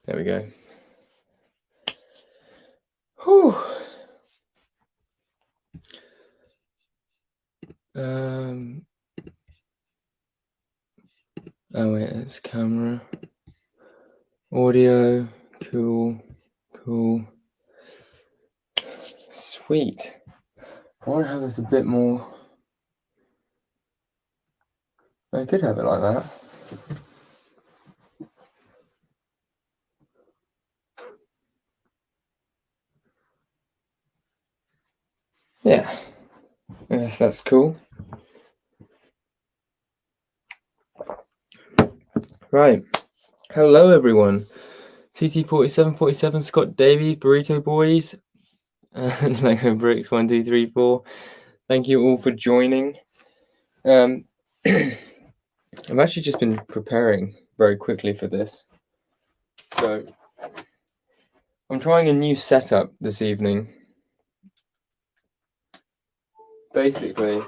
There we go. Whew. Oh wait, it's camera. Audio. Cool. Sweet. I want to have this a bit more. I could have it like that. Yeah. Yes, that's cool. Right. Hello, everyone. CT4747, Scott Davies, Burrito Boys, and Lego Bricks 1, 2, 3, 4. Thank you all for joining. I've actually just been preparing very quickly for this. So I'm trying a new setup this evening. Basically,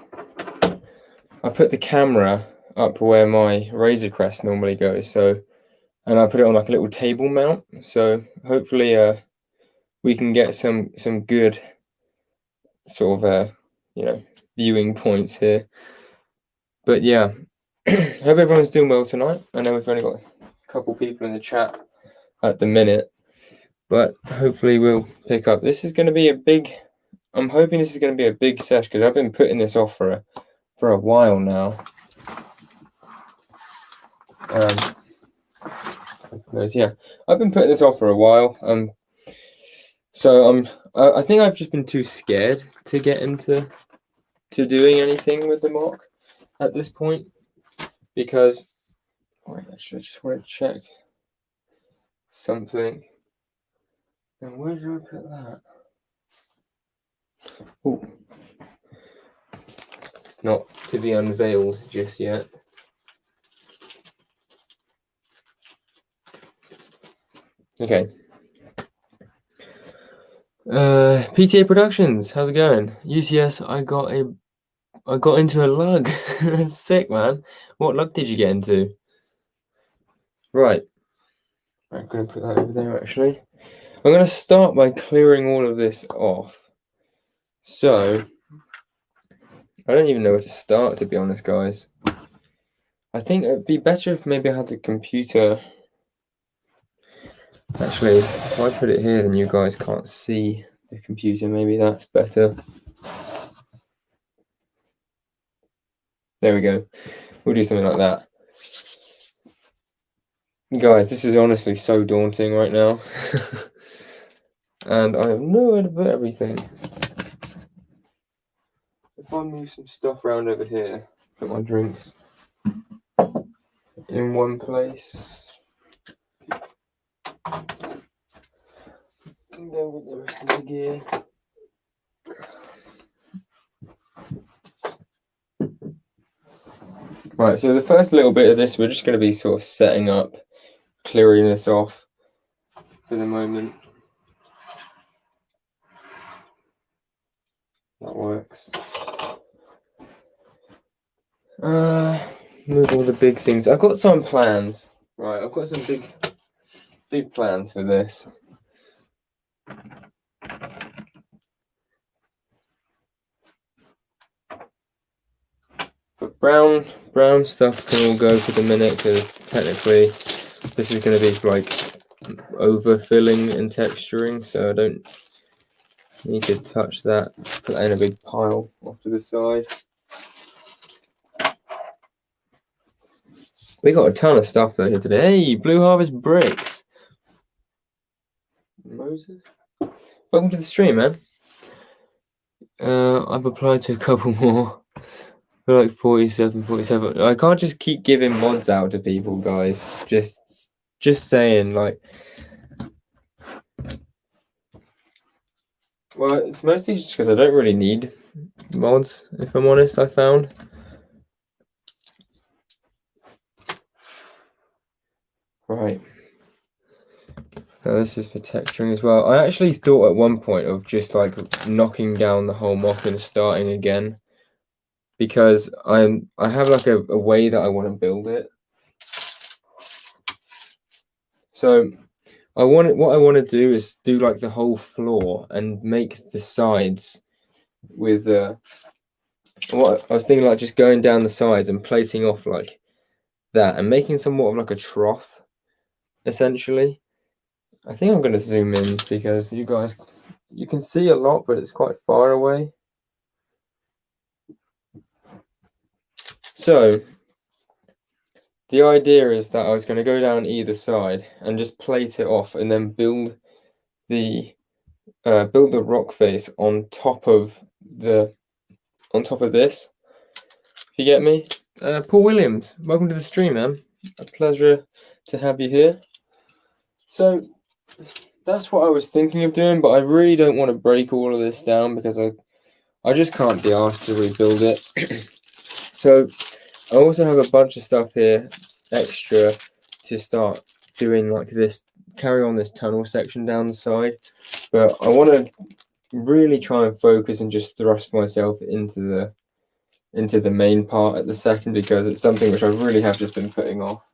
I put the camera up where my Razor Crest normally goes. And I put it on like a little table mount. So hopefully, we can get some good sort of viewing points here. But yeah, hope everyone's doing well tonight. I know we've only got a couple people in the chat at the minute, but hopefully we'll pick up. This is going to be a big. I'm hoping this is going to be a big sesh because I've been putting this off for a while now. Yeah, I've been putting this off for a while. So I think I've just been too scared to get into doing anything with the MOC at this point because actually I just want to check something. And where did I put that? Oh, it's not to be unveiled just yet. Okay. PTA Productions, how's it going? UCS, I got into a lug. Sick, man. What lug did you get into? Right. I'm going to put that over there, actually. I'm going to start by clearing all of this off. So, I don't even know where to start, to be honest, guys. I think it'd be better if maybe I had the computer. Actually, if I put it here, then you guys can't see the computer. Maybe that's better. There we go. We'll do something like that. Guys, this is honestly so daunting right now. And I have nowhere to put everything. If I move some stuff around over here, put my drinks in one place. Can go with the rest of the gear. Right, so the first little bit of this, we're just going to be sort of setting up, clearing this off for the moment. That works. Move all the big things. I've got some plans. Right, I've got some big plans for this. But brown stuff can all go for the minute because technically this is going to be like overfilling and texturing, so I don't need to touch that. Put that in a big pile off to the side. We got a ton of stuff though here today. Hey, Blue Harvest Bricks. Moses, welcome to the stream, man. I've applied to a couple more. For like 47. I can't just keep giving mods out to people, guys. Just saying, like. Well, it's mostly just because I don't really need mods, if I'm honest, I found. Right. Now this is for texturing as well. I actually thought at one point of just like knocking down the whole MOC and starting again. Because I have like a way that I want to build it. So what I want to do is do like the whole floor and make the sides with what I was thinking, like just going down the sides and plating off like that and making somewhat of like a trough, essentially. I think I'm going to zoom in because you can see a lot, but it's quite far away. So the idea is that I was going to go down either side and just plate it off and then build the rock face on top of this. If you get me. Paul Williams, welcome to the stream, man. A pleasure to have you here. So that's what I was thinking of doing, but I really don't want to break all of this down because I just can't be asked to rebuild it. So I also have a bunch of stuff here extra to start doing, like this, carry on this tunnel section down the side, but I want to really try and focus and just thrust myself into the main part at the second, because it's something which I really have just been putting off.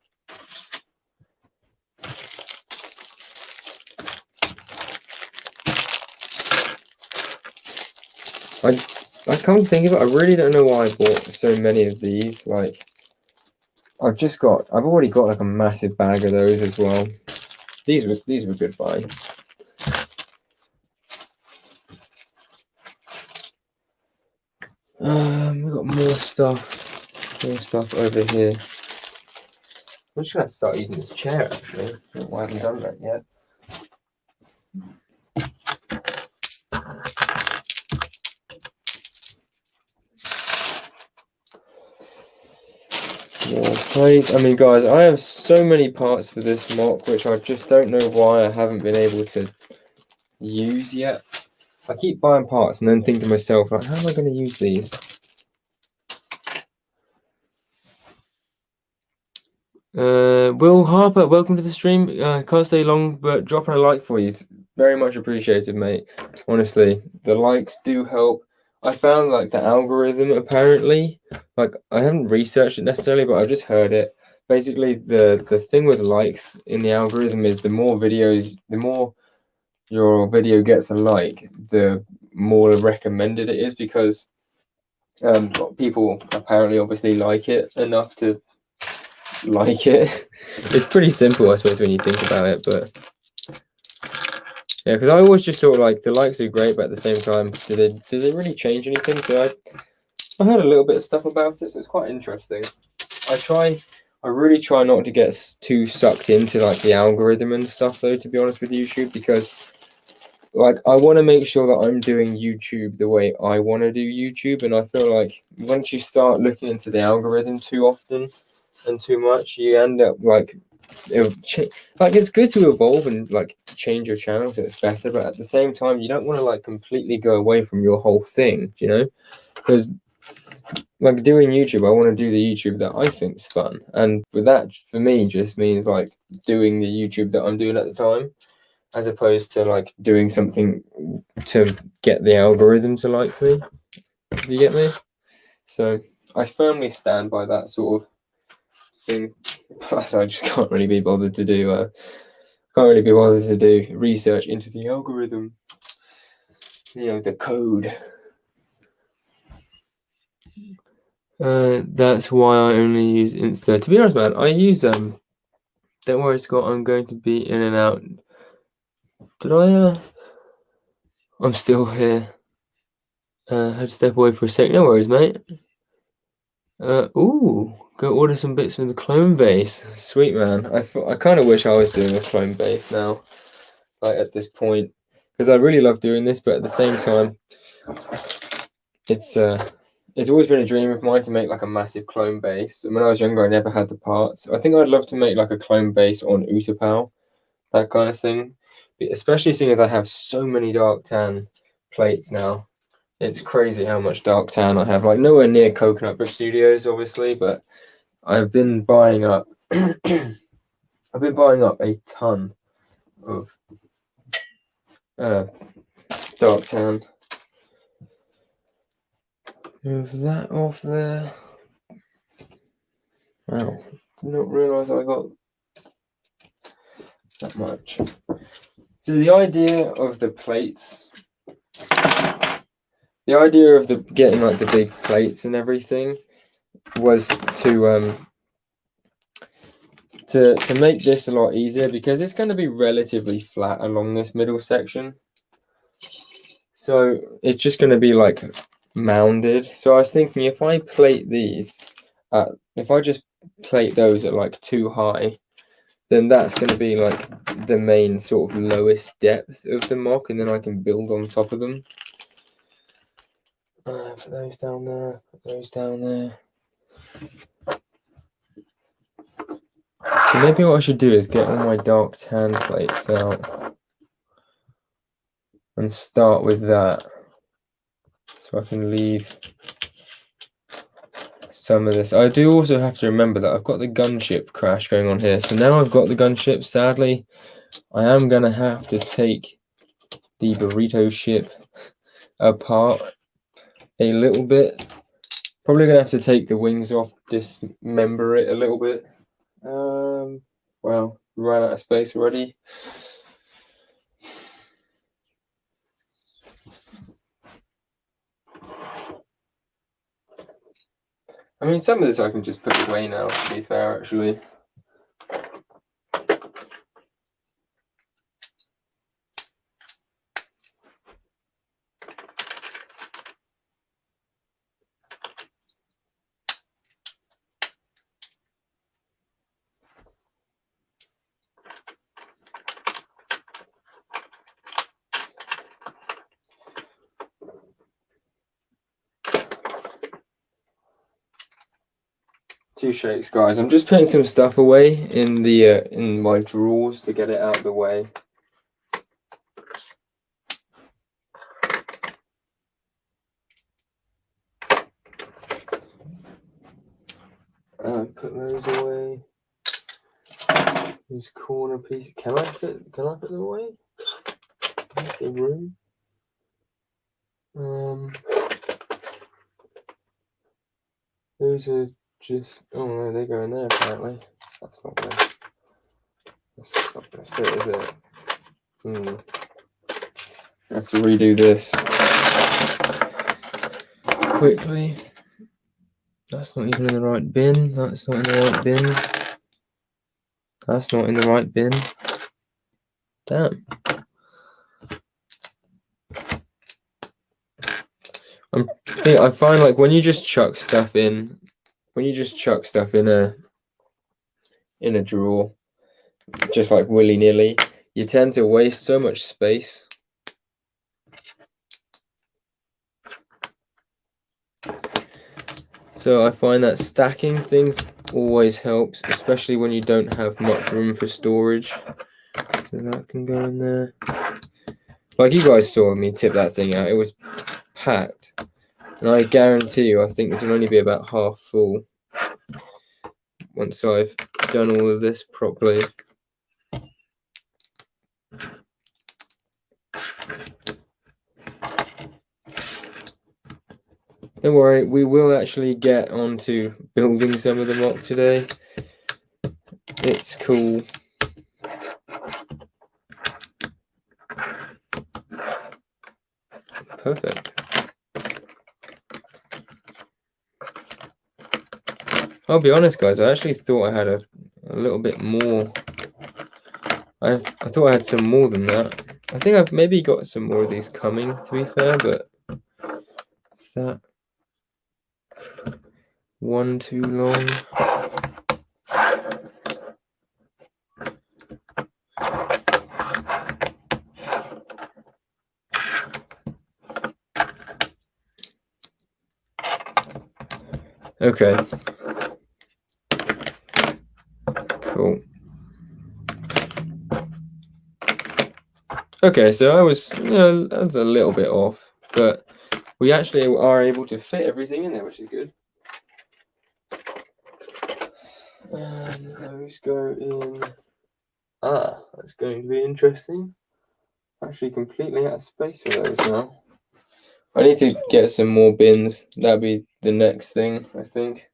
I can't think of it. I really don't know why I bought so many of these. Like, I've already got like a massive bag of those as well. These were good buy. We've got more stuff over here. I'm just gonna have to start using this chair actually. I don't know why I haven't done that yet. I mean, guys, I have so many parts for this MOC, which I just don't know why I haven't been able to use yet. I keep buying parts and then think to myself, like, how am I going to use these? Will Harper, welcome to the stream. Can't stay long, but dropping a like for you. Very much appreciated, mate. Honestly, the likes do help. I found like the algorithm, apparently, like I haven't researched it necessarily, but I've just heard it. Basically, the thing with likes in the algorithm is the more your video gets a like, the more recommended it is, because people apparently obviously like it enough to like it. It's pretty simple, I suppose, when you think about it, but yeah, because I always just thought like the likes are great, but at the same time, do they really change anything? So I heard a little bit of stuff about it, so it's quite interesting. I really try not to get too sucked into like the algorithm and stuff, though, to be honest with YouTube, because like I want to make sure that I'm doing YouTube the way I want to do YouTube, and I feel like once you start looking into the algorithm too often and too much, you end up like it's good to evolve and like change your channel so it's better, but at the same time, you don't want to like completely go away from your whole thing, you know? Because like doing YouTube, I want to do the YouTube that I think is fun, and with that, for me, just means like doing the YouTube that I'm doing at the time, as opposed to like doing something to get the algorithm to like me. Do you get me? So I firmly stand by that sort of thing. Plus, I just can't really be bothered to do research into the algorithm. You know, the code. That's why I only use Insta. To be honest, man, I use Don't worry, Scott. I'm going to be in and out. Did I? I'm still here. Had to step away for a sec. No worries, mate. Ooh, go order some bits from the clone base. Sweet, man. I kind of wish I was doing a clone base now, like at this point, because I really love doing this, but at the same time, it's always been a dream of mine to make like a massive clone base. And when I was younger, I never had the parts. I think I'd love to make like a clone base on Utapau, that kind of thing. Especially seeing as I have so many dark tan plates now. It's crazy how much dark tan I have. Like nowhere near Coconut Brick Studios, obviously, but I've been buying up. I've been buying up a ton of dark tan. Move that off there. Wow, did not realise I got that much. So the idea of the plates, getting like the big plates and everything was to make this a lot easier, because it's going to be relatively flat along this middle section. So it's just going to be like mounded. So I was thinking, if I plate these if I just plate those at like too high, then that's going to be like the main sort of lowest depth of the MOC, and then I can build on top of them. Put those down there, put those down there. So maybe what I should do is get all my dark tan plates out and start with that, so I can leave some of this. I do also have to remember that I've got the gunship crash going on here. So now I've got the gunship, sadly, I am going to have to take the burrito ship apart a little bit. Probably going to have to take the wings off, dismember it a little bit. Well, ran out of space already. I mean, some of this I can just put away now, to be fair, actually. Two shakes, guys. I'm just putting some stuff away in the in my drawers to get it out of the way. Put those away. These corner pieces. Can I put them away? The room. Those are just. Oh no, they go in there apparently. That's not good. That's not gonna fit, is it? I have to redo this quickly. That's not even in the right bin. That's not in the right bin. That's not in the right bin. Damn. I find like when you just chuck stuff in a drawer, just like willy-nilly, you tend to waste so much space. So I find that stacking things always helps, especially when you don't have much room for storage. So that can go in there. Like you guys saw me tip that thing out, it was packed. And I guarantee you, I think this will only be about half full once I've done all of this properly. Don't worry, we will actually get onto building some of the MOC today. It's cool. Perfect. I'll be honest, guys, I actually thought I had a little bit more. I thought I had some more than that. I think I've maybe got some more of these coming, to be fair, but is that one too long? Okay. Cool. Okay, so I was a little bit off, but we actually are able to fit everything in there, which is good. And those go in. That's going to be interesting. Actually, completely out of space for those now. I need to get some more bins. That'll be the next thing, I think.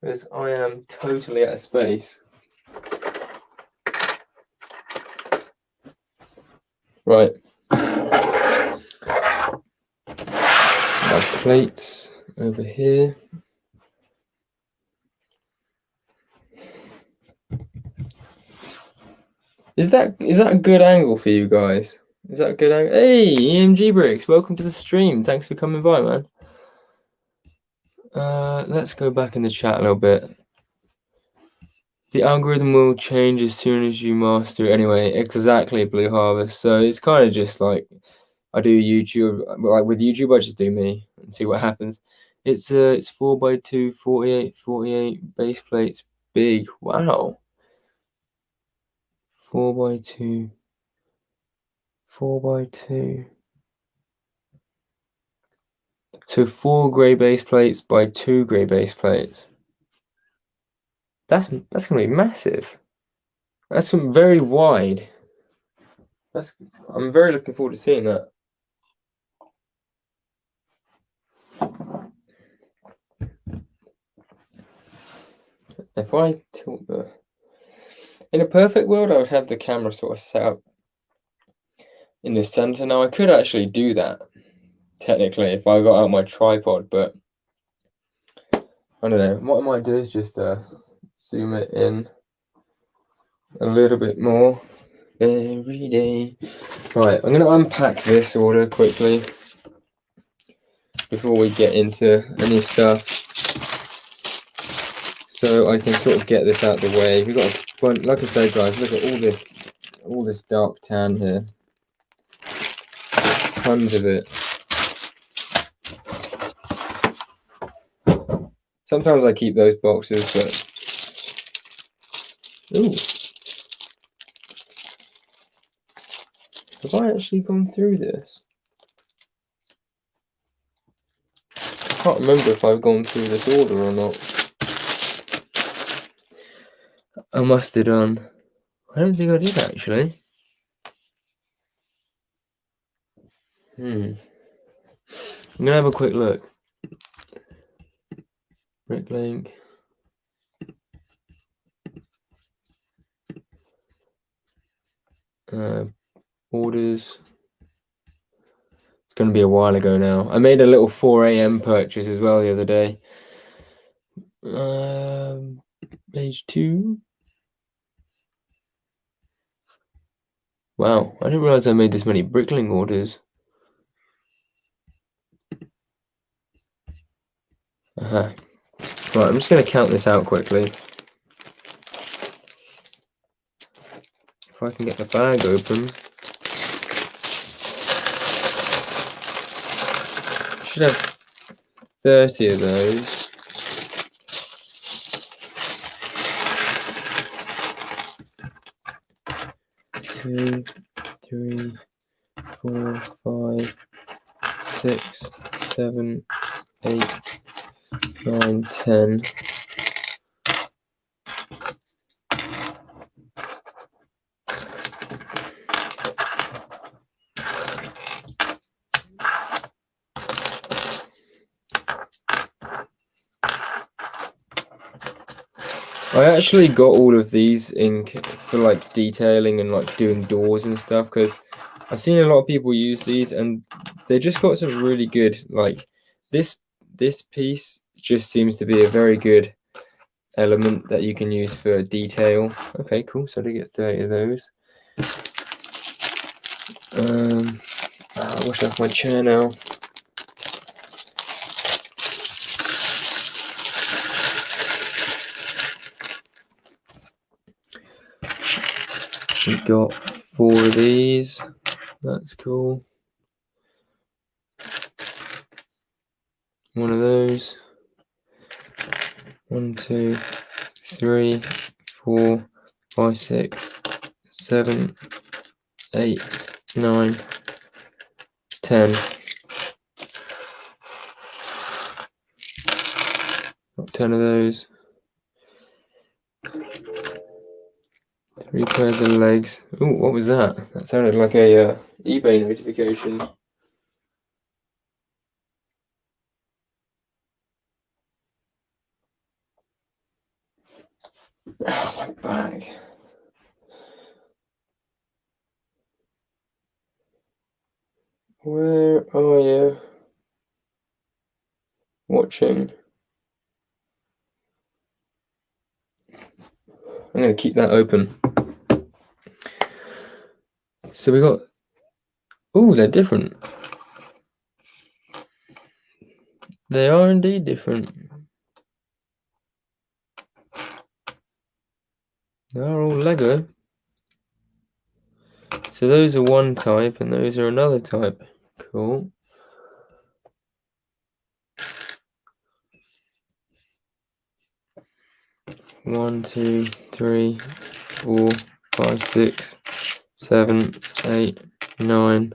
Because I am totally out of space. Right. My plates over here. Is that a good angle for you guys? Is that a good angle? Hey, EMG Bricks, welcome to the stream. Thanks for coming by, man. Let's go back in the chat a little bit. The algorithm will change as soon as you master it. Anyway, exactly, Blue Harvest. So it's kind of just like I do YouTube. Like with YouTube, I just do me and see what happens. It's 4x2, 48 base plates, big. Wow. 4x2, 4x2. So 4 grey base plates by 2 grey base plates. That's gonna be massive. That's very wide. I'm very looking forward to seeing that. If I tilt in a perfect world, I would have the camera sort of set up in the center. Now I could actually do that technically if I got out my tripod, but I don't know. What I might do is just zoom it in a little bit more every day. Right, I'm gonna unpack this order quickly before we get into any stuff, so I can sort of get this out of the way. We've got a bunch, like I say, guys. Look at all this dark tan here. Tons of it. Sometimes I keep those boxes, but ooh, have I actually gone through this? I can't remember if I've gone through this order or not. I must have done. I don't think I did actually. I'm gonna have a quick look. Bricklink. Orders. It's gonna be a while ago now. I made a little 4 a.m. purchase as well the other day. Page 2. Wow, I didn't realize I made this many Bricklink orders. Right, I'm just gonna count this out quickly. If I can get the bag open. Should have 30 of those. Two, 3, 4, 5, 6, 7, 8, 9, 10. I actually got all of these in for like detailing and like doing doors and stuff, because I've seen a lot of people use these and they just got some really good, like this piece just seems to be a very good element that you can use for detail. Okay, cool. So I did get 30 of those. I wash off my chair now. We got 4 of these. That's cool. 1 of those. 1, 2, 3, 4, 5, 6, 7, 8, 9, 10. Got 10 of those. 3 pairs of legs. Ooh, what was that? That sounded like a eBay notification. Oh, my bag. Where are you? Watching. I'm going to keep that open. So we got... Oh, they're different. They are indeed different. They are all Lego. So those are one type and those are another type. Cool. One, two, three, 4, 5, 6, 7, 8, 9.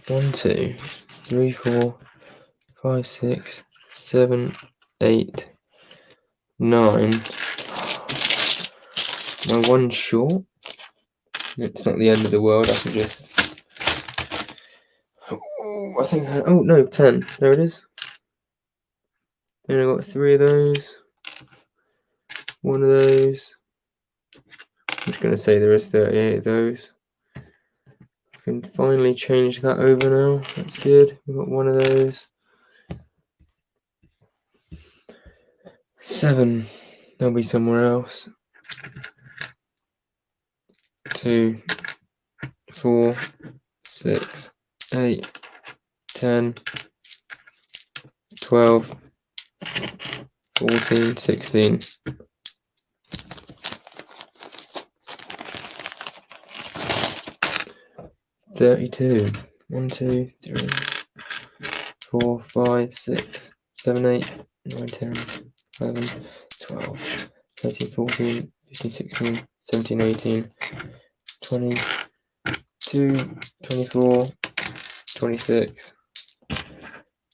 One, 2, 3, 4, 5, 6, 7, 8, 9. My one short. It's not the end of the world. I can just. Oh, I think. Oh no, 10. There it is. Then I got 3 of those. 1 of those. I'm just gonna say there is 38 of those. I can finally change that over now. That's good. We've got 1 of those. 7. They'll be somewhere else. 2, 4, 6, 8, 10, 12, 14, 16. $32. 1, 2, 3, 4, 5, 6, 7, 8, 9, 10, 11, 12, 13, 14, 15, 16, 17, 18, 22, 24, 26,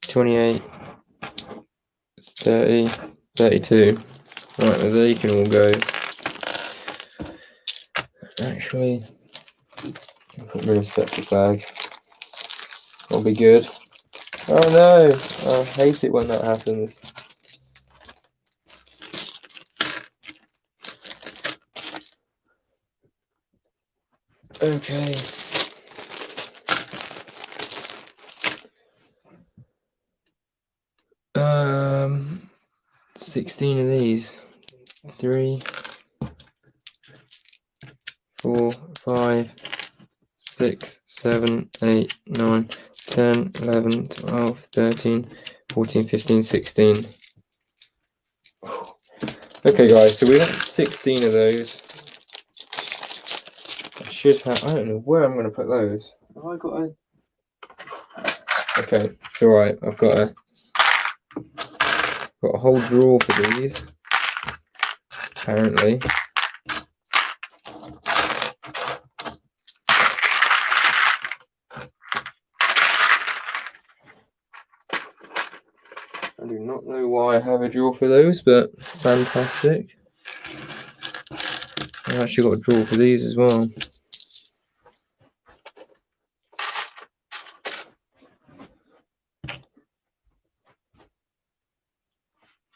28, 30, 32. Right, well, they can all go. Actually, I'll put them in a separate bag. That'll be good. Oh no! I hate it when that happens. Okay. Um, 16 of these. 3, 4, 5, 6, 7, 8, 9, 10, 11, 12, 13, 14, 15, 16. Okay, guys, so we got 16 of those. I should have. I don't know where I'm going to put those. Have I got a. Okay, it's alright. I've got a whole drawer for these. Apparently. I do not know why I have a drawer for those, but fantastic. I've actually got a drawer for these as well.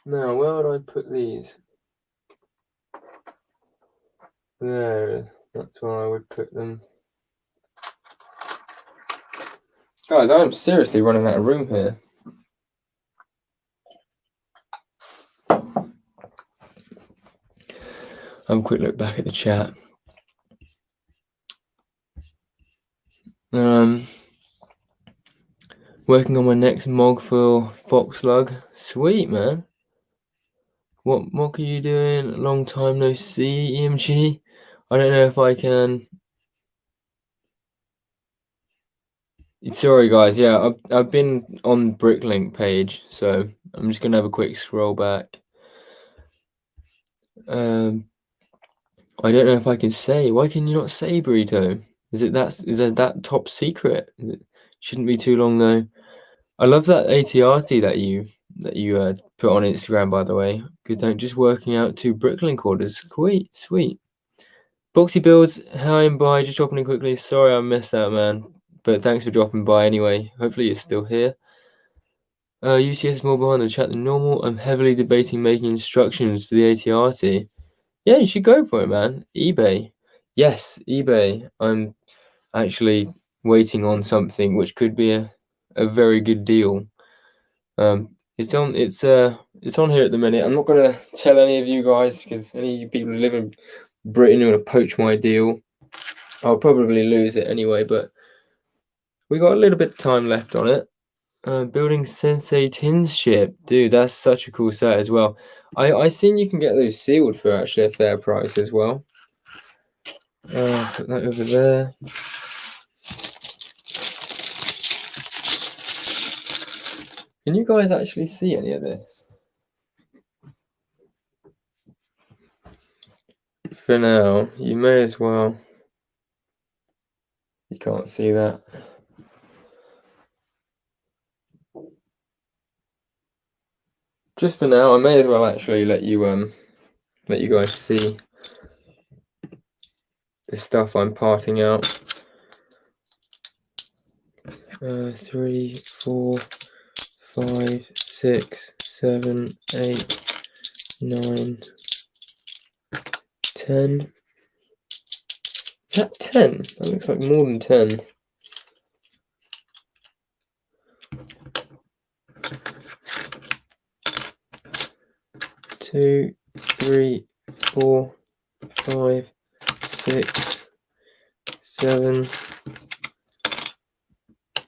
Now, where would I put these? There, that's where I would put them. Guys, I'm seriously running out of room here. Have a quick look back at the chat. Working on my next MOG for Foxlug. Sweet, man. What MOG are you doing? Long time no see, EMG. I don't know if I can. Sorry, guys. Yeah, I've been on Bricklink page, so I'm just gonna have a quick scroll back. I don't know if I can say. Why can you not say, Burrito? Is it that top secret? Shouldn't be too long though. I love that ATRT that you put on Instagram, by the way. Good, don't just working out 2 Bricklink orders. Sweet. Boxy builds, hi and bye. Just dropping in quickly. Sorry I missed that, man. But thanks for dropping by anyway. Hopefully you're still here. UCS more behind the chat than normal. I'm heavily debating making instructions for the ATRT. Yeah, you should go for it, man. eBay. Yes, eBay. I'm actually waiting on something which could be a very good deal. It's on here at the minute. I'm not gonna tell any of you guys because any of you people who live in Britain who want to poach my deal, I'll probably lose it anyway. But we got a little bit of time left on it. Building Sensei Tin's ship, dude. That's such a cool set as well. I seen you can get those sealed for actually a fair price as well. Put that over there. Can you guys actually see any of this? For now, you may as well. You can't see that. Just for now, I may as well actually let you guys see the stuff I'm parting out. 3, 4, 5, 6, 7, 8, 9, 10. Is that 10? That looks like more than 10. Two, 3, 4, 5, 6, 7,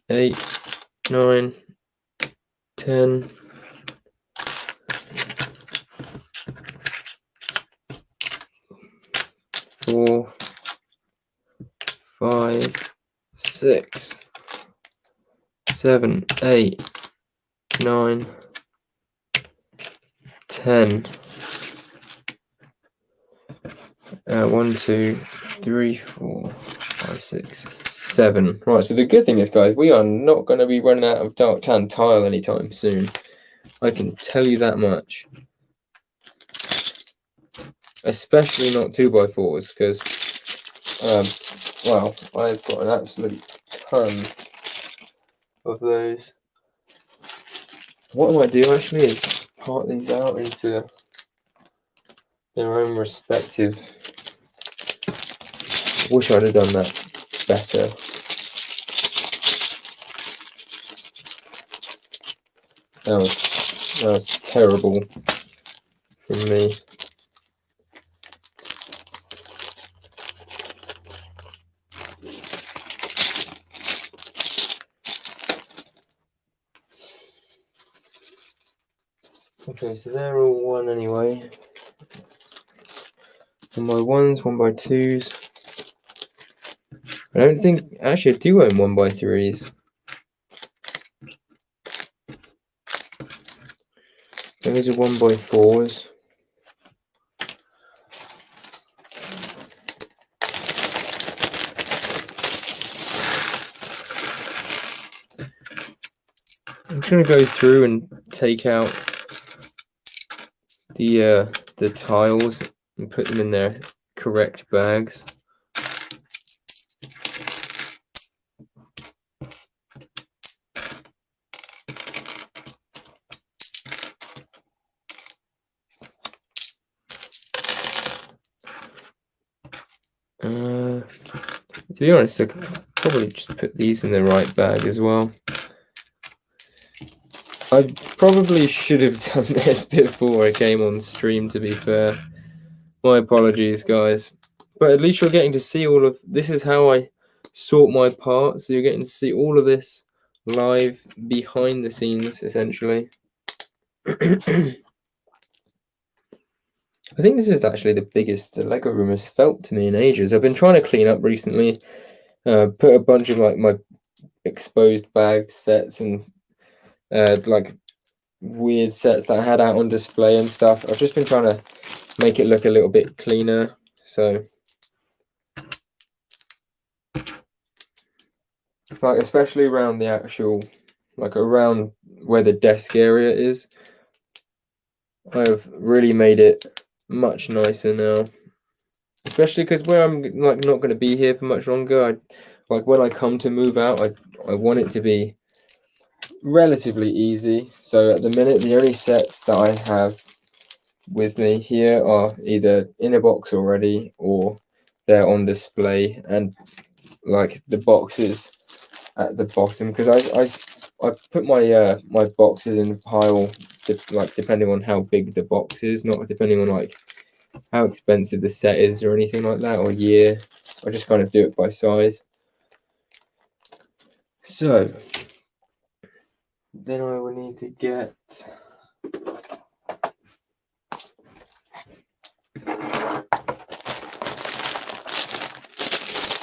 8, 9, 10. 4, 5, 6, 7, 8, 9, 10. 1, 2, 3, 4, 5, 6, 7. Right, so the good thing is, guys, we are not going to be running out of dark tan tile anytime soon. I can tell you that much. Especially not 2x4s, because, well, I've got an absolute ton of those. What I might do actually is part these out into their own respective. Wish I'd have done that better. That was terrible from me. Okay, so they're all 1 anyway. 1x1s, 1x2s. I don't think, actually I do own 1x3s. Those are 1x4s. I'm just gonna go through and take out the tiles and put them in their correct bags. To be honest, I could probably just put these in the right bag as well. I probably should have done this before I came on stream, to be fair. My apologies, guys. But at least you're getting to see all of this. Is how I sort my parts. So you're getting to see all of this live behind the scenes, essentially. I think this is actually the biggest the Lego room has felt to me in ages. I've been trying to clean up recently. Put a bunch of like my exposed bag sets and like weird sets that I had out on display and stuff. I've just been trying to make it look a little bit cleaner. So like especially around the actual, like around where the desk area is, I've really made it much nicer now. Especially because where I'm like not going to be here for much longer, like when I come to move out, I want it to be relatively easy. So at the minute, the only sets that I have with me here are either in a box already or they're on display, and like the boxes at the bottom, because I put my my boxes in a pile like depending on how big the box is, not depending on like how expensive the set is or anything like that, or year. I just kind of do it by size. So then I will need to get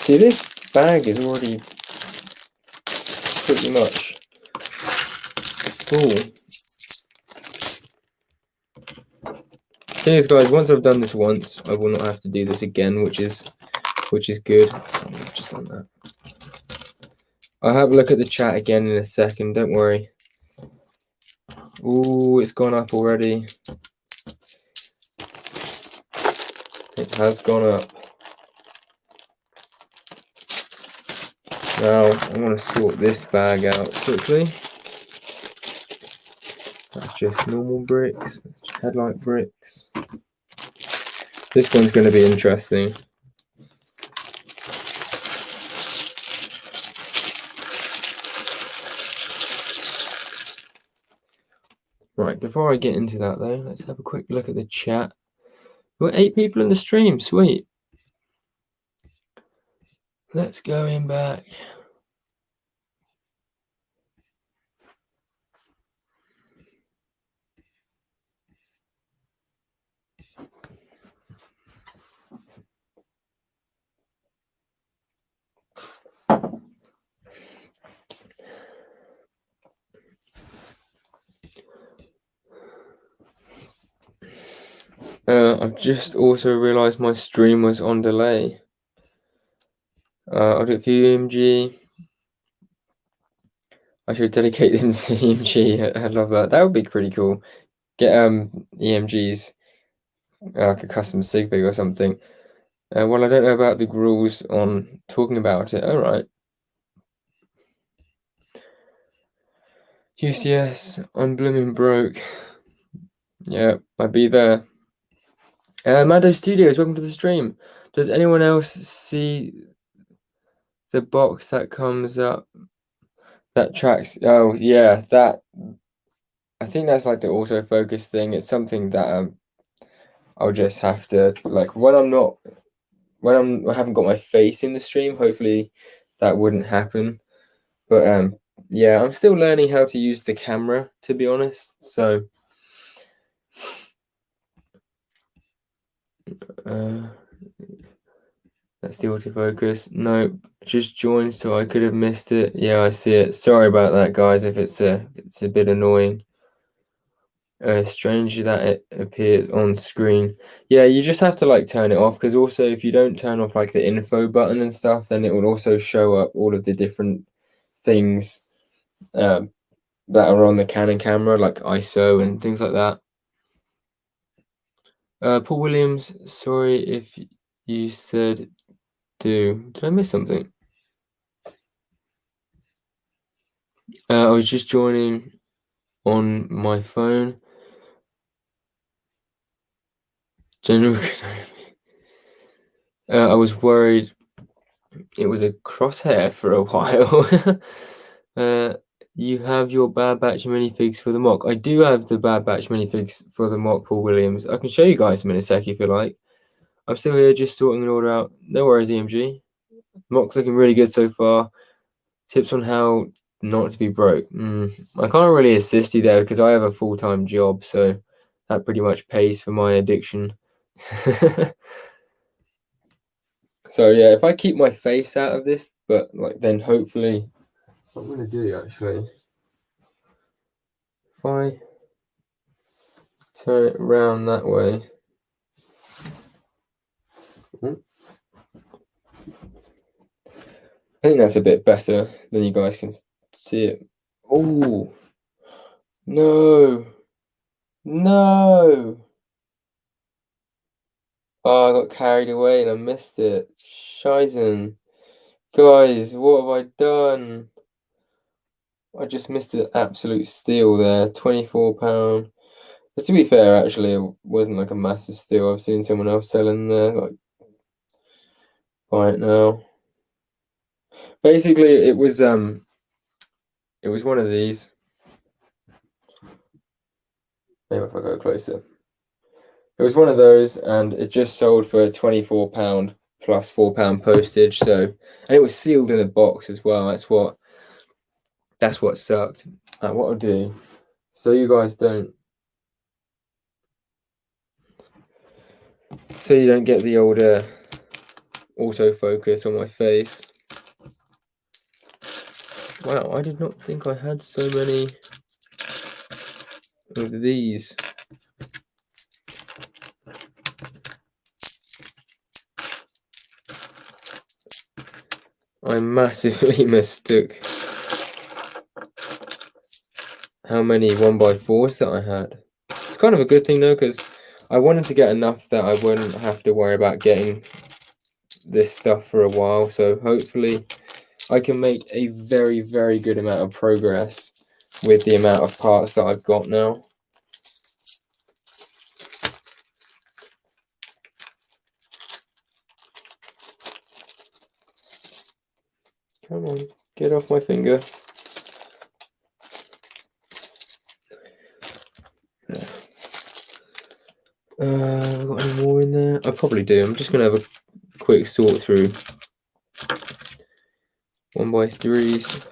see, this bag is already pretty much full. Thing is, guys, once I've done this once, I will not have to do this again, which is good. I've just done that. I'll have a look at the chat again in a second, don't worry. Ooh, it's gone up already. It has gone up. Now, I want to sort this bag out quickly. That's just normal bricks, headlight bricks. This one's going to be interesting. Right, before I get into that though, let's have a quick look at the chat. We've got 8 people in the stream, sweet. Let's go in back. I've just also realised my stream was on delay. I'll do it for you, EMG. I should dedicate them to EMG. I love that. That would be pretty cool. Get EMG's like a custom sig or something. Well, I don't know about the rules on talking about it. All right. UCS, I'm blooming broke. Yeah, I'll be there. Mando Studios, welcome to the stream. Does anyone else see the box that comes up that tracks? Oh yeah, that. I think that's like the autofocus thing. It's something that I'll just have to like when I haven't got my face in the stream. Hopefully, that wouldn't happen. But yeah, I'm still learning how to use the camera, to be honest. So that's the autofocus. Nope, just joined, so I could have missed it. Yeah, I see it. Sorry about that, guys. If it's a bit annoying. Strange that it appears on screen. Yeah, you just have to like turn it off, because also if you don't turn off like the info button and stuff, then it will also show up all of the different things that are on the Canon camera, like ISO and things like that. Paul Williams, sorry if you said do. Did I miss something? I was just joining on my phone. General I was worried it was a crosshair for a while. You have your Bad Batch minifigs for the MOC. I do have the Bad Batch minifigs for the MOC, Paul Williams. I can show you guys them in a sec if you like. I'm still here just sorting an order out. No worries, EMG. MOC's looking really good so far. Tips on how not to be broke. I can't really assist you there because I have a full-time job, so that pretty much pays for my addiction. So yeah, if I keep my face out of this, but like then hopefully what I'm gonna do actually, if I turn it around that way. I think that's a bit better than you guys can see it. Oh no. No. Oh, I got carried away and I missed it. Scheißen. Guys, what have I done? I just missed an absolute steal there. £24. But to be fair, actually, it wasn't like a massive steal. I've seen someone else selling there, like, buy it now. Basically, it was one of these. Maybe if I go closer. It was one of those, and it just sold for £24 plus £4 postage. So, and it was sealed in a box as well. That's what sucked. What I'll do, so you guys don't, so you don't get the old autofocus on my face. Wow, I did not think I had so many of these. I massively mistook how many 1x4s that I had. It's kind of a good thing though, because I wanted to get enough that I wouldn't have to worry about getting this stuff for a while. So hopefully I can make a very, very good amount of progress with the amount of parts that I've got now. Come on, get off my finger. Got any more in there? I probably do. I'm just gonna have a quick sort through 1x3s.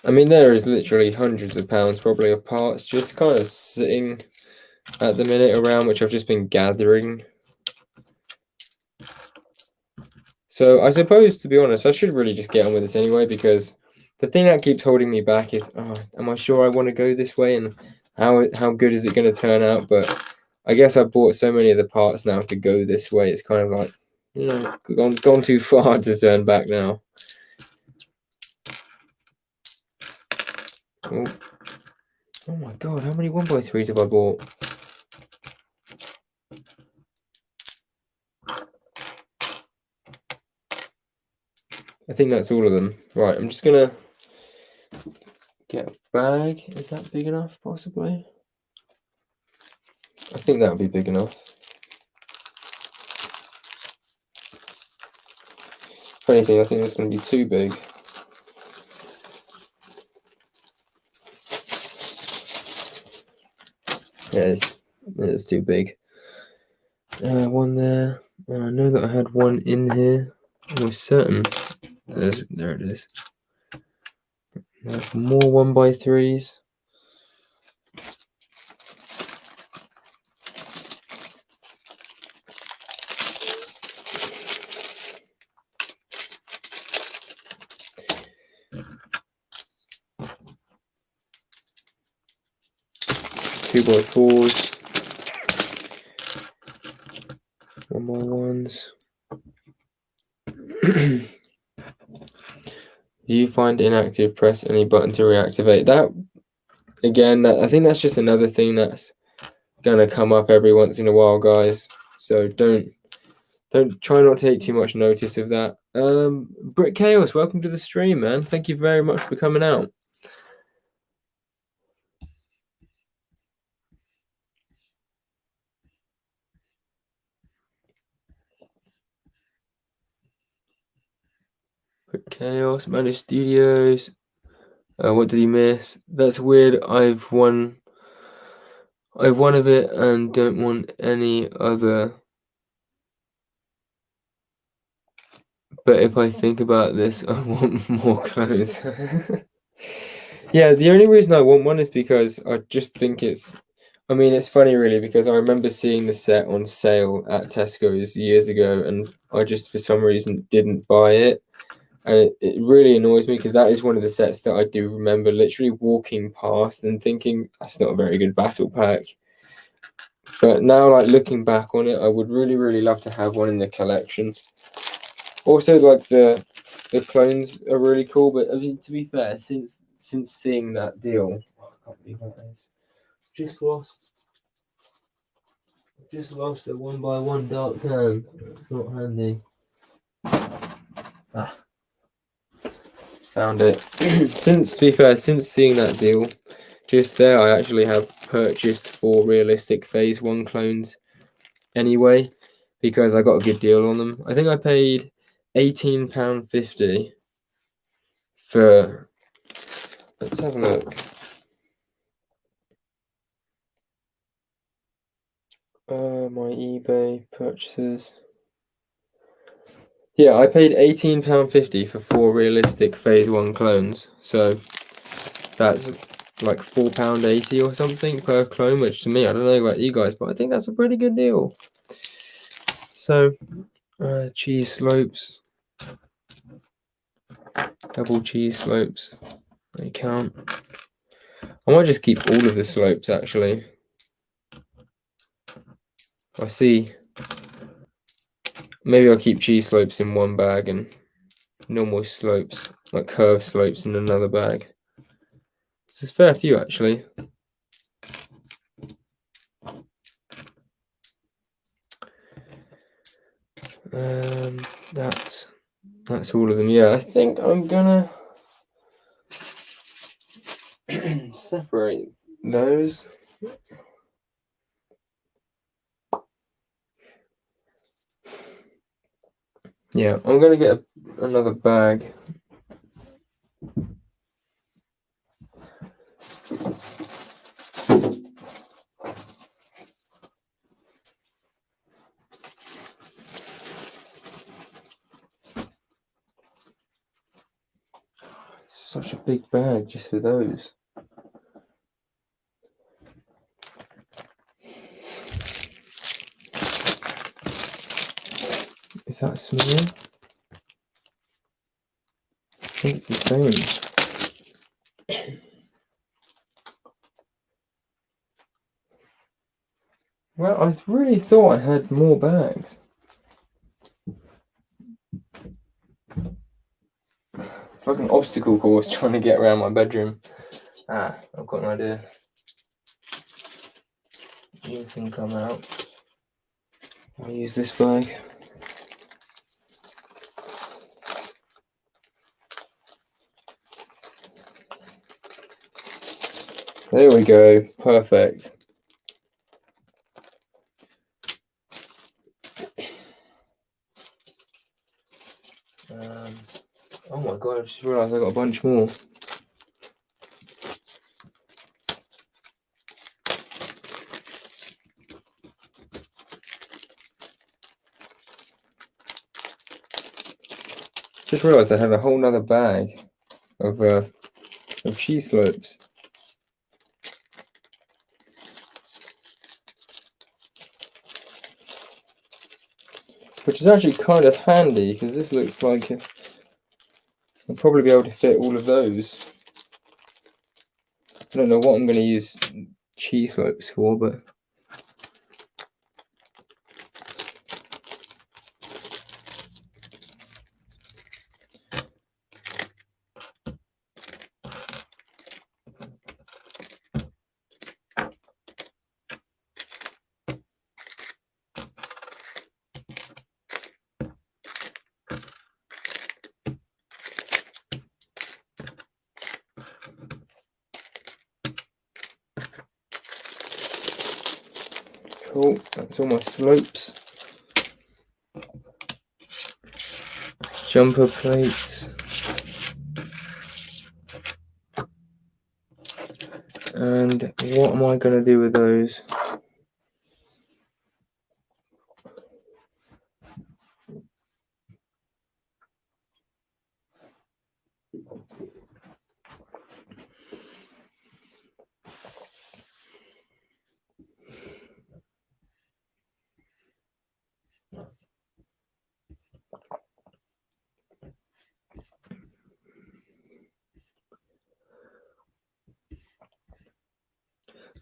I mean, there is literally hundreds of pounds probably of parts just kind of sitting at the minute around, which I've just been gathering. So I suppose, to be honest, I should really just get on with this anyway, because the thing that keeps holding me back is, am I sure I want to go this way, and how good is it going to turn out? But I guess I bought so many of the parts now to go this way. It's kind of like, you know, gone too far to turn back now. Oh my god, how many 1x3s have I bought? I think that's all of them. Right, I'm just gonna get a bag. Is that big enough, possibly? I think that would be big enough. If anything, I think it's going to be too big. Yeah, it's too big. One there. I know that I had one in here. I was certain. There it is. There's more 1x3s. Two by fours. 1x1s. Do you find inactive press any button to reactivate? That, again, I think that's just another thing that's gonna come up every once in a while, guys. So don't try not to take too much notice of that. Brick Chaos, welcome to the stream, man. Thank you very much for coming out. Brick Chaos, Manu Studios. What did he miss? That's weird. I've one of it and don't want any other. But if I think about this, I want more clothes. Yeah, the only reason I want one is because I just think it's funny really, because I remember seeing the set on sale at Tesco's years ago, and I just for some reason didn't buy it. And it really annoys me, because that is one of the sets that I do remember literally walking past and thinking, that's not a very good battle pack. But now, like, looking back on it, I would really, really love to have one in the collection. Also, like, the clones are really cool, but I mean, to be fair, since seeing that deal, I can't believe that is. Just lost a 1x1 dark tan. It's not handy. Found it. To be fair, since seeing that deal just there, I actually have purchased 4 realistic Phase 1 clones anyway, because I got a good deal on them. I think I paid £18.50 for, let's have a look. My eBay purchases. Yeah, I paid £18.50 for 4 realistic Phase 1 clones. So that's like £4.80 or something per clone, which to me, I don't know about you guys, but I think that's a pretty good deal. So, cheese slopes. Double cheese slopes. They count. I might just keep all of the slopes actually. I see. Maybe I'll keep cheese slopes in one bag and normal slopes, like curved slopes, in another bag. This is a fair few actually. That's all of them. Yeah, I think I'm gonna separate those. Yeah, I'm gonna get another bag. Such a big bag just for those. Is that small? I think it's the same. Well, I really thought I had more bags. It's like an obstacle course trying to get around my bedroom. I've got an idea. You can come out. I'll use this bag. There we go. Perfect. Oh my god, I just realised I got a bunch more. Just realised I had a whole nother bag of cheese slopes. Which is actually kind of handy because this looks like I'll probably be able to fit all of those. I don't know what I'm going to use cheese slopes for, but cool. That's all my slopes. Jumper plates. And what am I going to do with those?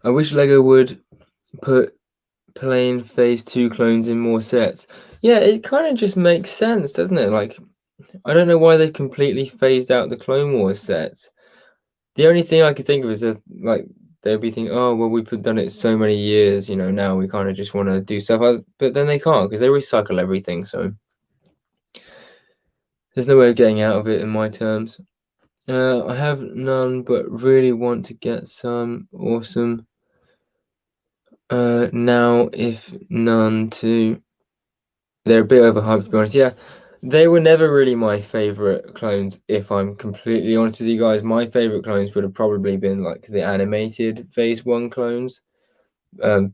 I wish LEGO would put plain Phase 2 clones in more sets. Yeah, it kind of just makes sense, doesn't it? Like, I don't know why they've completely phased out the Clone Wars sets. The only thing I could think of is that, like, they'd be thinking, oh, well, we've done it so many years, you know, now we kind of just want to do stuff. But then they can't because they recycle everything, so there's no way of getting out of it in my terms. I have none, but really want to get some. Awesome. Now if none too. They're a bit overhyped, to be honest. Yeah, they were never really my favorite clones, if I'm completely honest with you guys. My favorite clones would have probably been like the animated Phase 1 clones,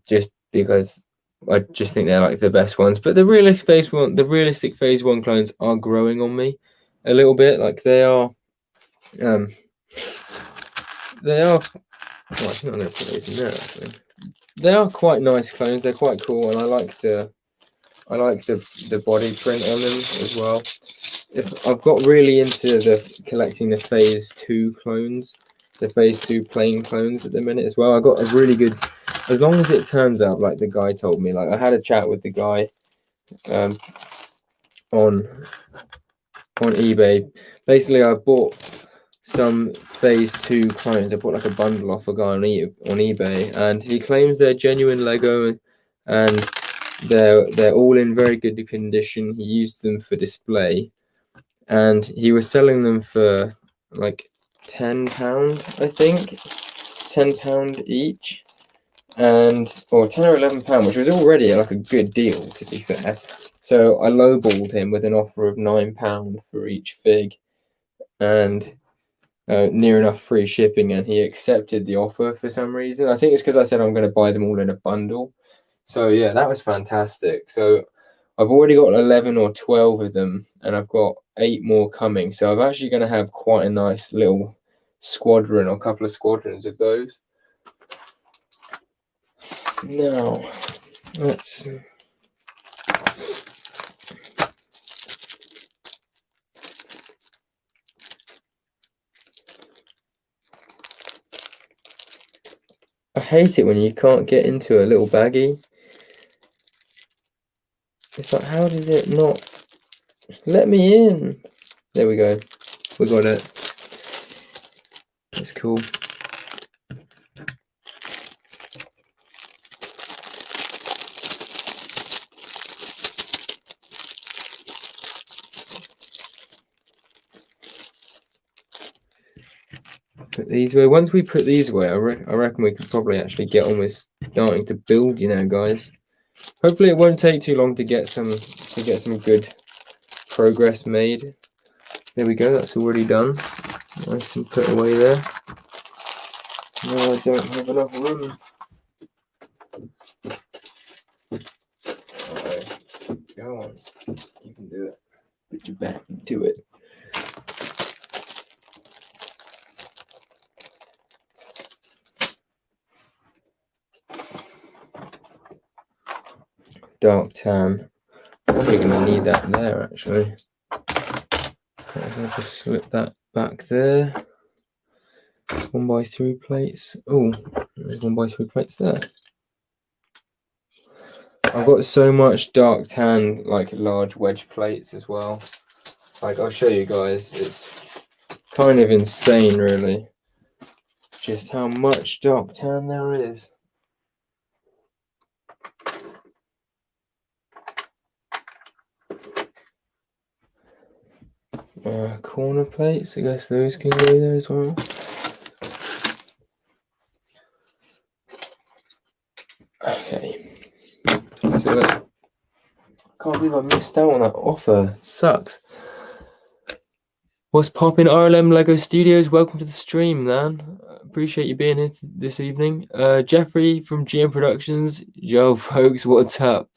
just because I just think they're like the best ones. But the realistic Phase 1 clones are growing on me a little bit. Like they are, um, they are. Oh, I think I'm gonna put those in there actually. They are quite nice clones. They're quite cool, and I like the body print on them as well. I've got really into collecting the Phase 2 clones, the Phase 2 plain clones at the minute as well. I got a really good, as long as it turns out like the guy told me. Like I had a chat with the guy on eBay. Basically, I bought some Phase 2 clones. I bought like a bundle off a guy on eBay, and he claims they're genuine Lego, and they're all in very good condition. He used them for display, and he was selling them for like £10, I think, £10 each, or £10 or £11, which was already like a good deal, to be fair. So I lowballed him with an offer of £9 for each fig, and near enough free shipping, and he accepted the offer for some reason. I think it's because I said I'm going to buy them all in a bundle. So yeah, that was fantastic. So I've already got 11 or 12 of them, and I've got 8 more coming. So I'm actually going to have quite a nice little squadron, or a couple of squadrons of those. Now, let's... I hate it when you can't get into a little baggie. It's like, how does it not let me in? There we go. We got it. That's cool. Put these away. Once we put these away, I reckon we could probably actually get on with starting to build, you know, guys. Hopefully it won't take too long to get some good progress made. There we go, that's already done. Nice and put away there. No, I don't have enough room. Alright, go on. You can do it. Put your back into it. Dark tan. Probably gonna need that there actually. I'll just slip that back there. 1x3 plates. Oh, there's 1x3 plates there. I've got so much dark tan, like large wedge plates as well. Like, I'll show you guys. It's kind of insane, really, just how much dark tan there is. Corner plates, I guess those can go there as well. Okay, so I can't believe I missed out on that offer. Sucks. What's poppin', RLM Lego Studios? Welcome to the stream, man. Appreciate you being here this evening. Jeffrey from GM Productions. Yo, folks, what's up?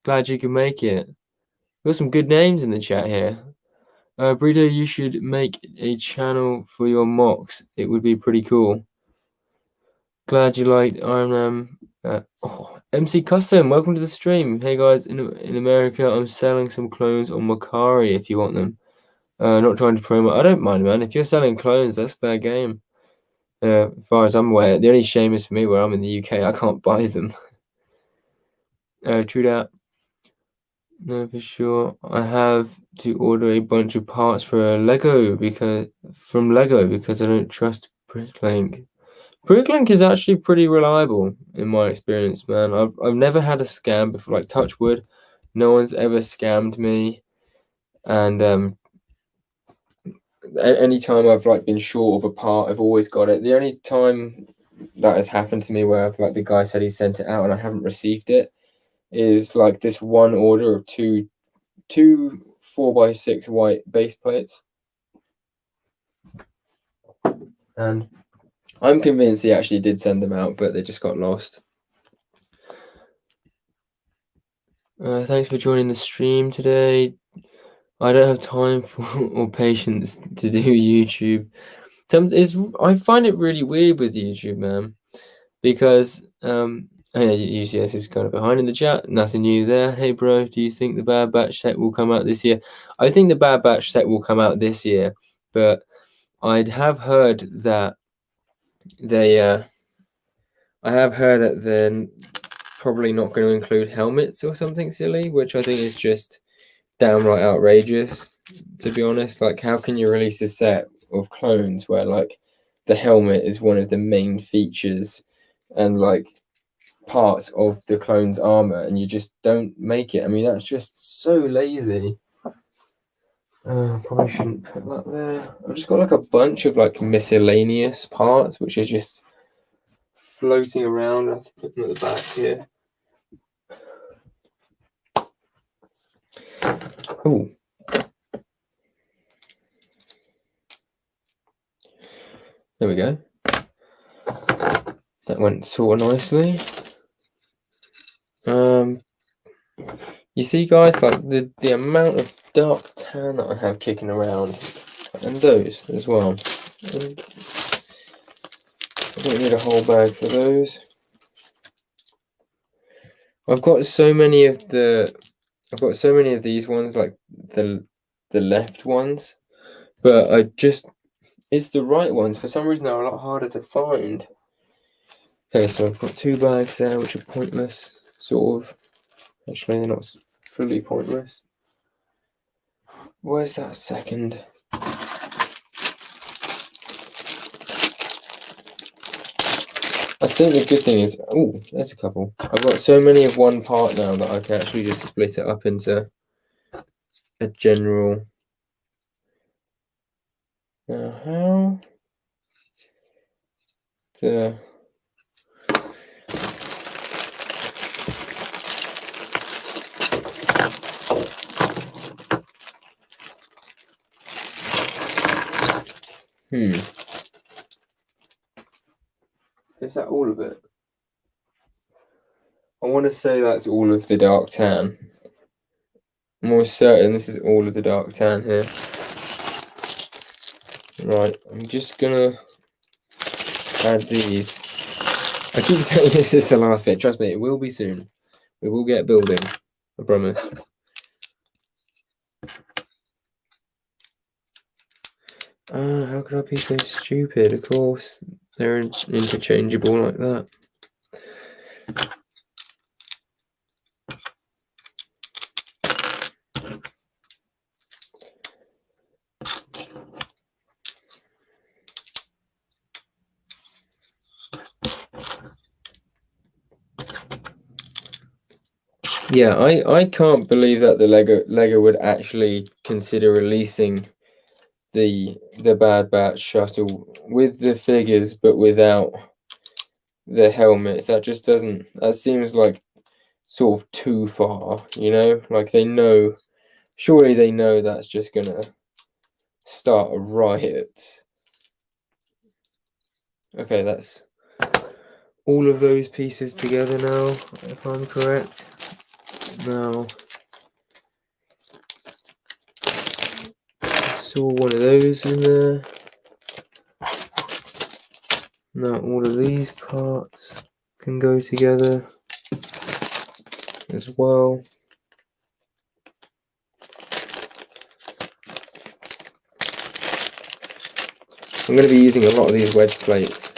Glad you can make it. We've got some good names in the chat here. Brito, you should make a channel for your MOCs. It would be pretty cool. Glad you liked Iron Man. MC Custom, welcome to the stream. Hey guys, in America, I'm selling some clones on Macari if you want them. Not trying to promote. I don't mind, man. If you're selling clones, that's fair game. As far as I'm aware, the only shame is for me where I'm in the UK, I can't buy them. True that. No, for sure. I have to order a bunch of parts for Lego because I don't trust Bricklink. Bricklink is actually pretty reliable in my experience, man. I've never had a scam before, like touch wood. No one's ever scammed me, and any time I've like been short of a part, I've always got it. The only time that has happened to me where I've, like, the guy said he sent it out and I haven't received it is like this one order of two 4x6 white base plates, and I'm convinced he actually did send them out, but they just got lost. Thanks for joining the stream today. I don't have time for or patience to do YouTube. I find it really weird with YouTube, man, because UCS is kind of behind in the chat. Nothing new there. Hey, bro, do you think the Bad Batch set will come out this year? I think the Bad Batch set will come out this year, but I'd have heard that I have heard that they're probably not going to include helmets or something silly, which I think is just downright outrageous, to be honest. Like, how can you release a set of clones where like the helmet is one of the main features and like parts of the clone's armor, and you just don't make it? I mean, that's just so lazy. Probably shouldn't put that there. I've just got like a bunch of like miscellaneous parts which are just floating around. I have to put them at the back here. Oh, there we go. That went sort of nicely. You see, guys, like the amount of dark tan that I have kicking around, and those as well. And I don't need a whole bag for those. I've got so many of these ones, like the left ones, but it's the right ones. For some reason, they're a lot harder to find. Okay, so I've got 2 bags there, which are pointless, sort of. Actually, they're not fully pointless. Where's that second? I think the good thing is, oh, there's a couple. I've got so many of one part now that I can actually just split it up into a general. Now, how the is that all of it? I want to say that's all of the dark tan. I'm almost certain this is all of the dark tan here. Right, I'm just gonna add these. I keep saying this is the last bit. Trust me, it will be soon. We will get building. I promise. How could I be so stupid? Of course, they're interchangeable like that. Yeah, I can't believe that the Lego would actually consider releasing the Bad Batch shuttle with the figures but without the helmets. That just doesn't, that seems like sort of too far, you know? Like, they know, surely they know that's just gonna start a riot. Okay, that's all of those pieces together now, if I'm correct. Now, saw one of those in there. Now all of these parts can go together as well. I'm going to be using a lot of these wedge plates.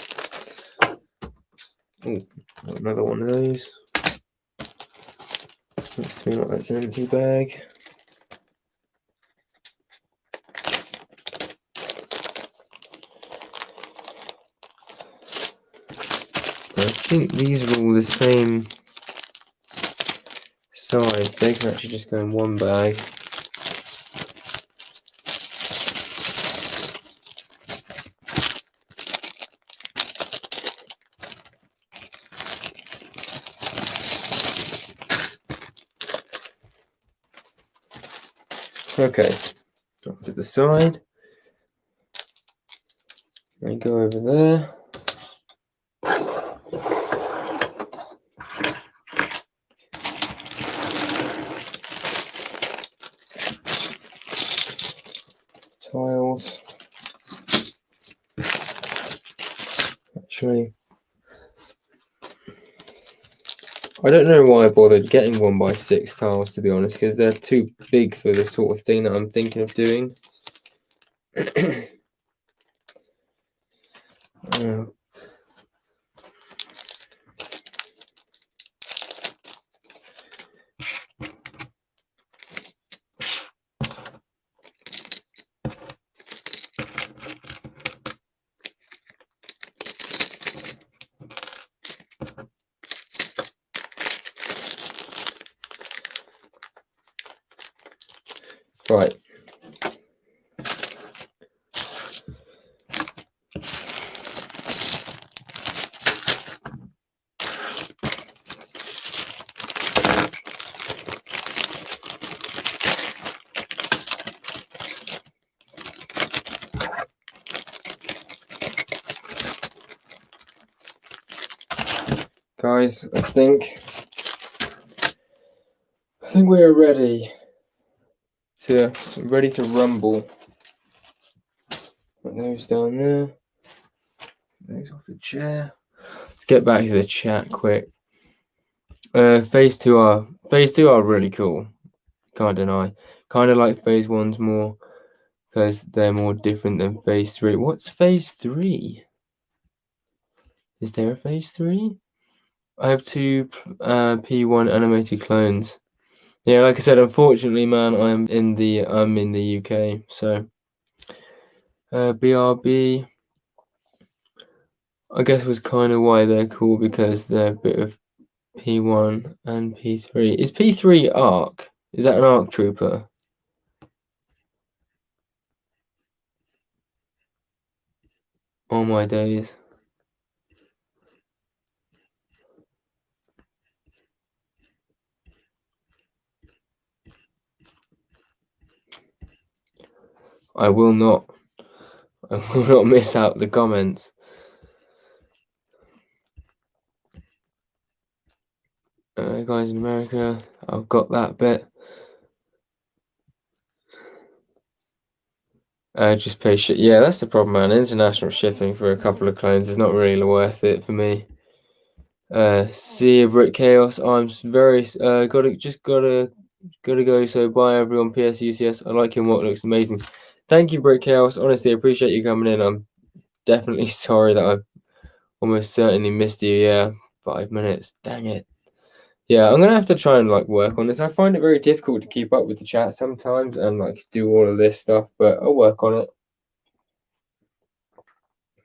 Oh, another one of those. Looks to me like that's an empty bag. I think these are all the same size. They can actually just go in one bag. Okay, drop to the side. And go over there. Tiles. Actually, I don't know why I bothered getting 1x6 tiles, to be honest, because they're too big for the sort of thing that I'm thinking of doing. Right. Guys, I think we are ready to rumble. Put those down there. Those off the chair. Let's get back to the chat quick. Phase 2 are really cool. Can't deny. Kind of like phase 1's more because they're more different than phase 3. What's phase 3? Is there a phase 3? I have 2 P1 animated clones. Yeah, like I said, unfortunately, man, I'm in the UK, so BRB, I guess was kind of why they're cool, because they're a bit of P1 and P3. Is P3 ARC? Is that an ARC trooper? Oh my days. I will not miss out the comments. Guys in America, I've got that bit. Just pay shit. Yeah, that's the problem, man. International shipping for a couple of clones is not really worth it for me. See you, Brick Chaos. I'm very gotta go. So bye, everyone. PS UCS. I like your MOC. Looks amazing. Thank you, Brick Chaos. Honestly, I appreciate you coming in. I'm definitely sorry that I almost certainly missed you. Yeah, 5 minutes. Dang it. Yeah, I'm gonna have to try and like work on this. I find it very difficult to keep up with the chat sometimes and like do all of this stuff, but I'll work on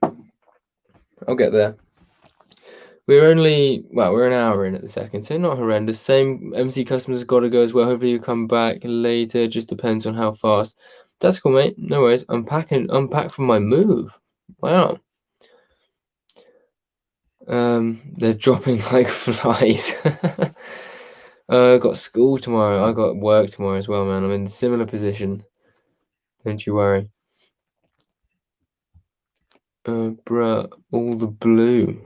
it. I'll get there. We're an hour in at the second, so not horrendous. Same MC customers got to go as well. Hopefully you come back later. Just depends on how fast. That's cool, mate. No worries. I'm packed for my move. Wow. They're dropping like flies. I got school tomorrow. I got work tomorrow as well, man. I'm in a similar position. Don't you worry. Bruh, all the blue.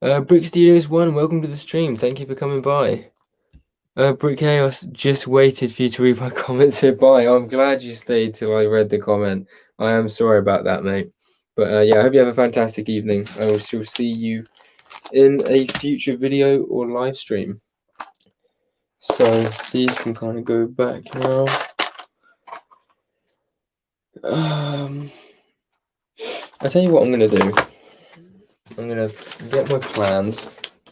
Brick Studios 1, welcome to the stream. Thank you for coming by. Brick Chaos, just waited for you to read my comment, so bye. I'm glad you stayed till I read the comment. I am sorry about that, mate. But yeah, I hope you have a fantastic evening. I shall see you in a future video or live stream. So these can kind of go back now. I tell you what I'm gonna do. I'm gonna get my plans.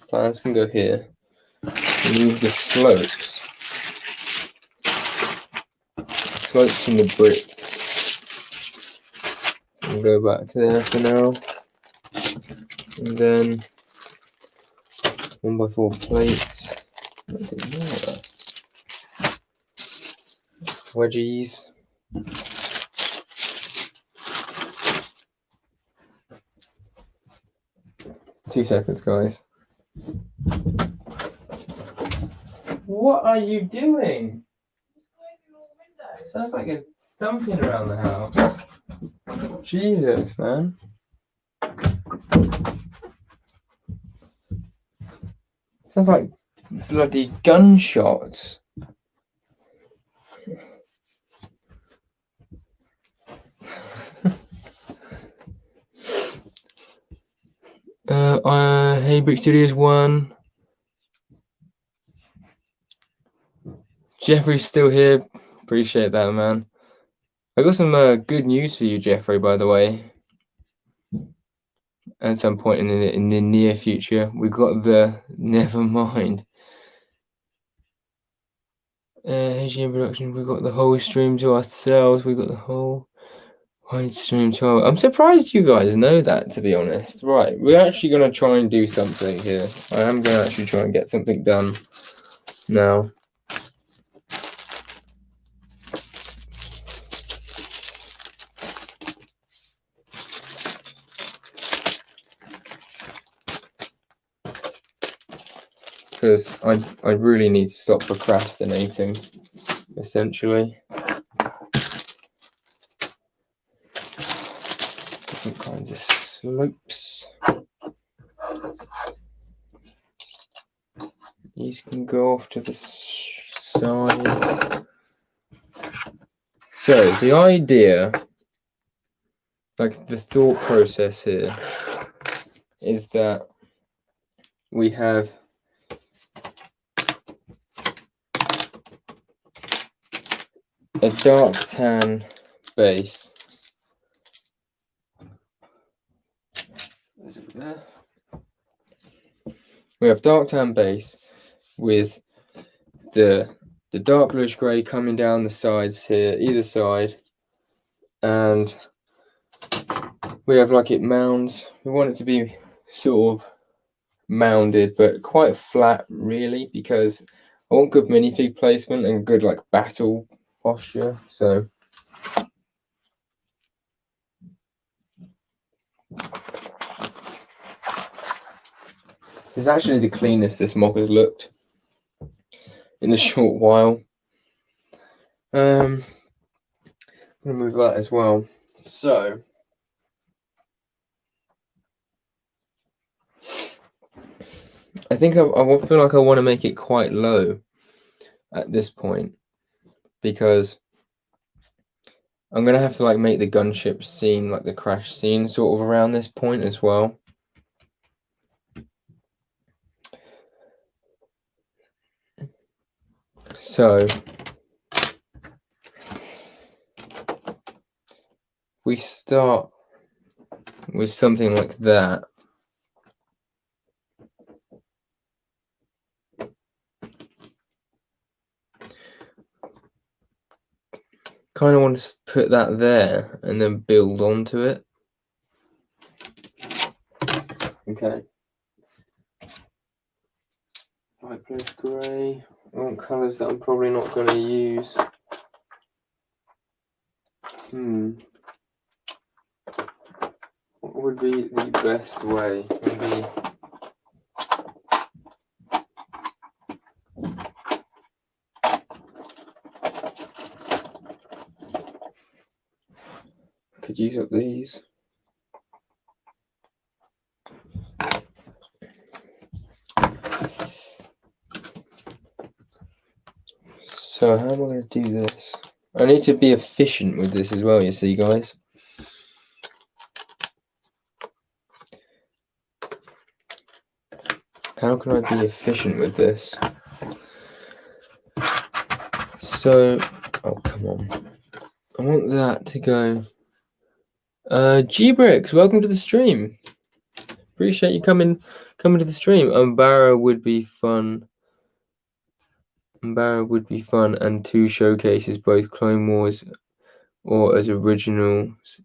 Plans can go here. Remove the slopes. Slopes and the bricks. And go back there for now. And then 1x4 plates. Wedgies. Two seconds, guys. What are you doing? sounds like a thumping around the house. Jesus, man. Sounds like bloody gunshots. Hey, Brick Studios 1. Jeffrey's still here. Appreciate that, man. I got some good news for you, Jeffrey, by the way. At some point in the near future, we got the never mind. HGM production, we got the whole stream to ourselves. We got the whole wide stream to our... I'm surprised you guys know that, to be honest. Right, we're actually going to try and do something here. I am going to actually try and get something done now. Because I really need to stop procrastinating, essentially. Different kinds of slopes. These can go off to the side. So the idea, like the thought process here, is that we have a dark tan base. Is it there? We have dark tan base with the dark bluish grey coming down the sides here, either side, and we have like it mounds. We want it to be sort of mounded, but quite flat, really, because I want good minifig placement and good like battle posture. So this is actually the cleanest this MOC has looked in a short while. I'm gonna move that as well. So I think I feel like I want to make it quite low at this point, because I'm gonna have to like make the gunship scene, like the crash scene, sort of around this point as well. So we start with something like that. Kind of want to put that there and then build onto it. Okay. Light bluish grey. I want colours that I'm probably not going to use. What would be the best way? Maybe I could use up these. So how am I going to do this? I need to be efficient with this as well, you see, guys. How can I be efficient with this? So, oh, come on. I want that to go. G-Bricks, welcome to the stream. Appreciate you coming to the stream. Umbara would be fun. And 2 showcases, both Clone Wars or as originals,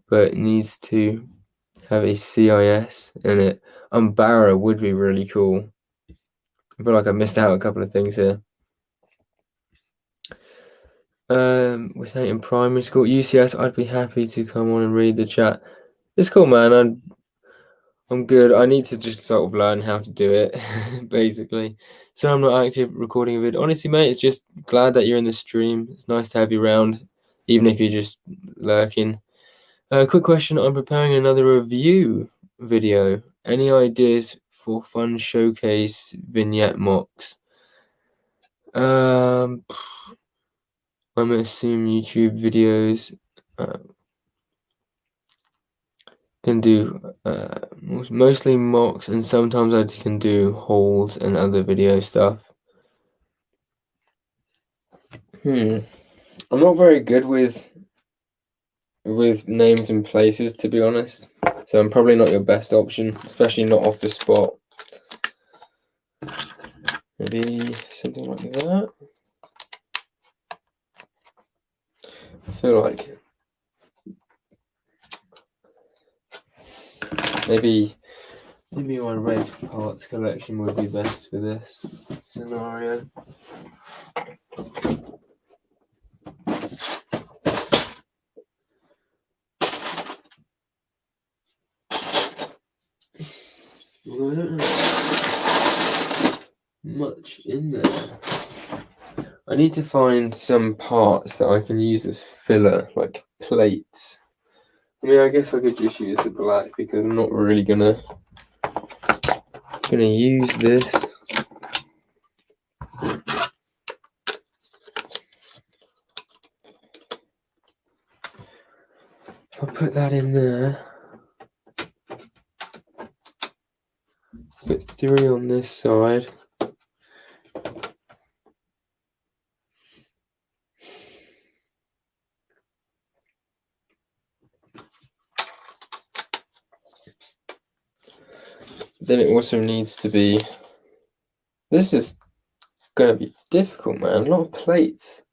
but it needs to have a CIS in it. Umbara would be really cool. I feel like I missed out a couple of things here. We're saying in primary school, UCS, I'd be happy to come on and read the chat. It's cool, man. I'm good. I need to just sort of learn how to do it, basically. So I'm not active recording a vid. Honestly, mate, it's just glad that you're in the stream. It's nice to have you around, even if you're just lurking. Quick question. I'm preparing another review video. Any ideas for fun showcase vignette mocks? I'm gonna assume YouTube videos. Can do mostly mocks, and sometimes I can do hauls and other video stuff. I'm not very good with names and places, to be honest. So I'm probably not your best option, especially not off the spot. Maybe something like that. I feel like maybe my red parts collection would be best for this scenario. Well, I don't have much in there. I need to find some parts that I can use as filler, like plates. I mean, I guess I could just use the black because I'm not really gonna use this. I'll put that in there. Put 3 on this side. Then it also needs to be. This is gonna be difficult, man. A lot of plates.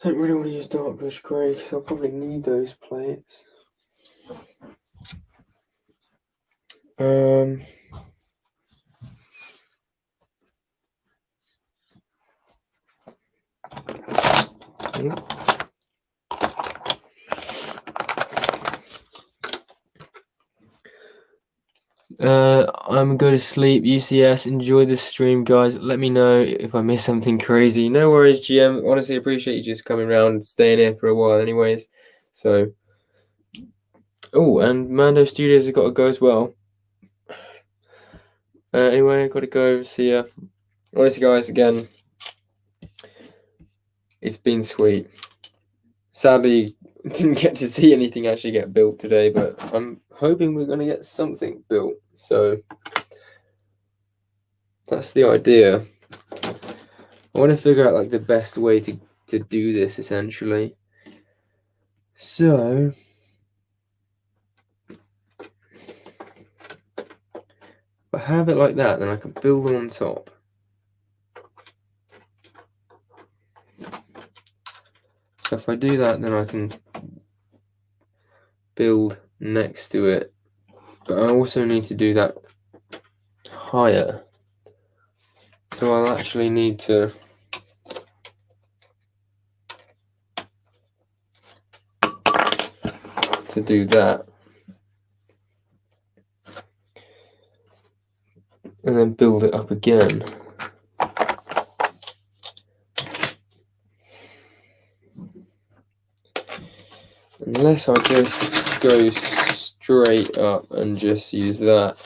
Don't really want to use dark bluish grey because I'll probably need those plates. I'm going to sleep. UCS, enjoy the stream, guys. Let me know if I miss something crazy. No worries, GM. Honestly, appreciate you just coming around and staying here for a while, anyways. So, oh, and Mando Studios have got to go as well. Anyway, I got to go. See ya. Honestly, guys, again, it's been sweet. Sadly, didn't get to see anything actually get built today, but I'm hoping we're going to get something built. So that's the idea. I want to figure out like the best way to do this, essentially. So if I have it like that, then I can build on top. So if I do that, then I can build next to it. But I also need to do that higher. So I'll actually need to do that. And then build it up again. Unless I just go straight up and just use that.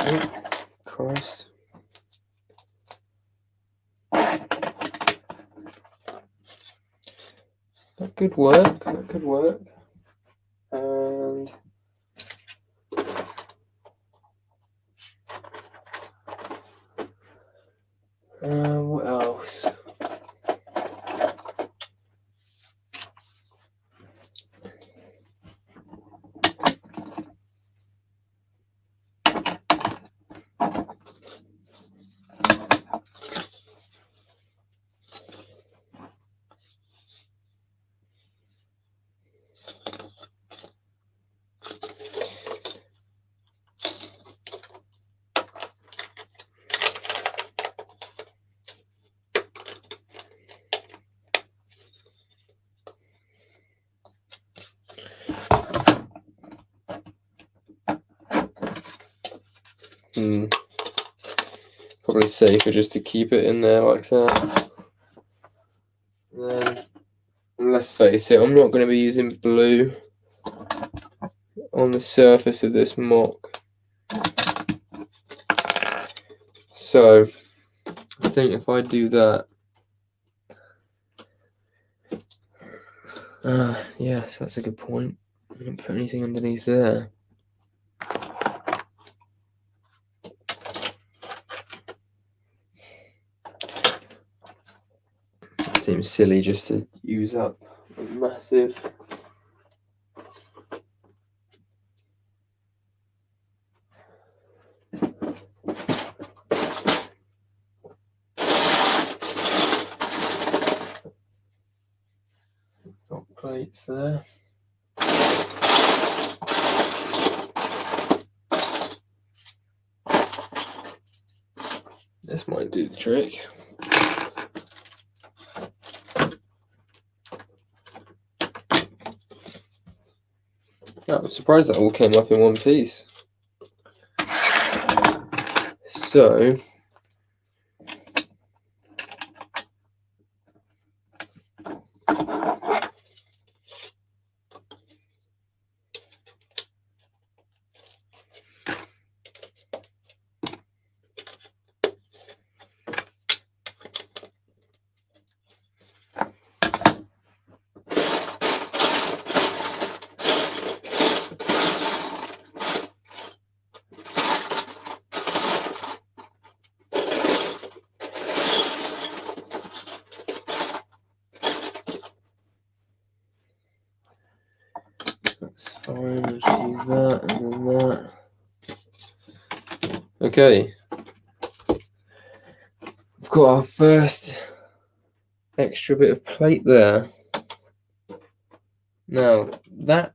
Oh, Christ. That could work. That could work. And What else? Probably safer just to keep it in there like that. Then, let's face it, I'm not going to be using blue on the surface of this MOC. So, I think if I do that, yes, that's a good point. I didn't put anything underneath there. It seems silly just to use up a massive plates there. This might do the trick. I'm surprised that all came up in one piece. So, that's fine, let's use that and then that. Okay, we've got our first extra bit of plate there. Now, that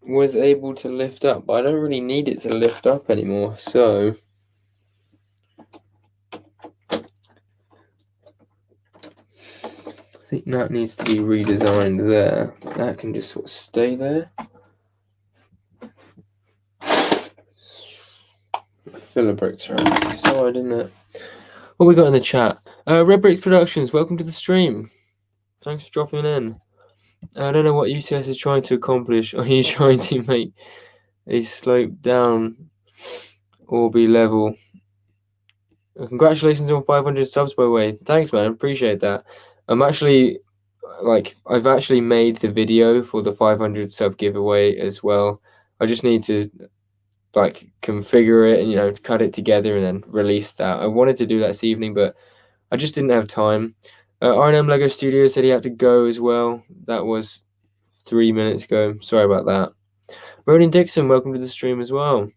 was able to lift up, but I don't really need it to lift up anymore, so I think that needs to be redesigned there. That can just sort of stay there. Filler bricks around the side, isn't it? What we got in the chat? Red Bricks Productions, welcome to the stream. Thanks for dropping in. I don't know what UCS is trying to accomplish. Are you trying to make a slope down or be level? Congratulations on 500 subs, by the way. Thanks, man. Appreciate that. I've actually made the video for the 500 sub giveaway as well. I just need to configure it and cut it together and then release that. I wanted to do that this evening, but I just didn't have time. R&M Lego Studio said he had to go as well. That was 3 minutes ago. Sorry about that. Ronan Dixon, welcome to the stream as well.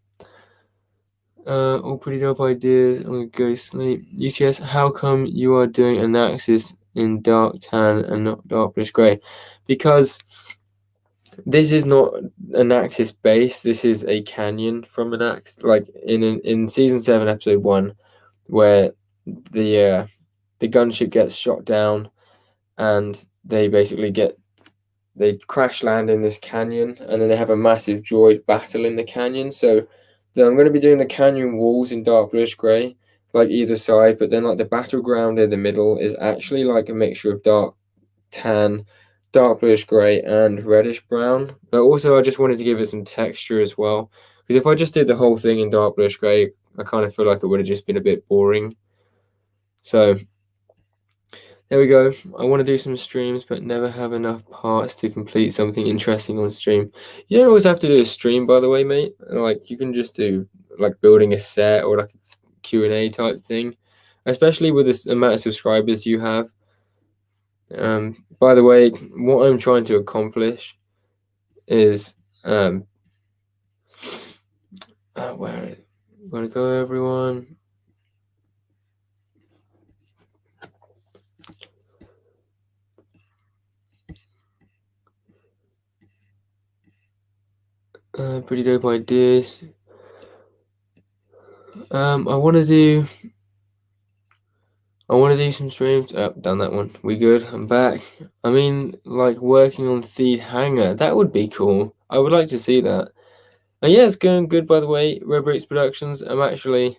All pretty dope ideas. I'm gonna go sleep. UCS, how come you are doing an axis in dark tan and not dark bluish grey? Because this is not an axis base. This is a canyon from an axis, like in season 7, episode 1, where the gunship gets shot down, and they crash land in this canyon, and then they have a massive droid battle in the canyon. So then I'm going to be doing the canyon walls in dark bluish grey, like either side, but then like the battleground in the middle is actually like a mixture of dark tan, dark bluish grey, and reddish brown. But also I just wanted to give it some texture as well, because if I just did the whole thing in dark bluish grey, I kind of feel like it would have just been a bit boring. So there we go. I want to do some streams, but never have enough parts to complete something interesting on stream. You don't always have to do a stream, by the way, mate. Like, you can just do like building a set or like a Q&A type thing. especially with this amount of subscribers you have. By the way, what I'm trying to accomplish is where to go, everyone? Pretty dope ideas. I want to do some streams. Done that one. We good? I'm back. I mean, like working on Theed Hangar. That would be cool. I would like to see that. And yeah, it's going good, by the way. Red Bricks Productions. I'm actually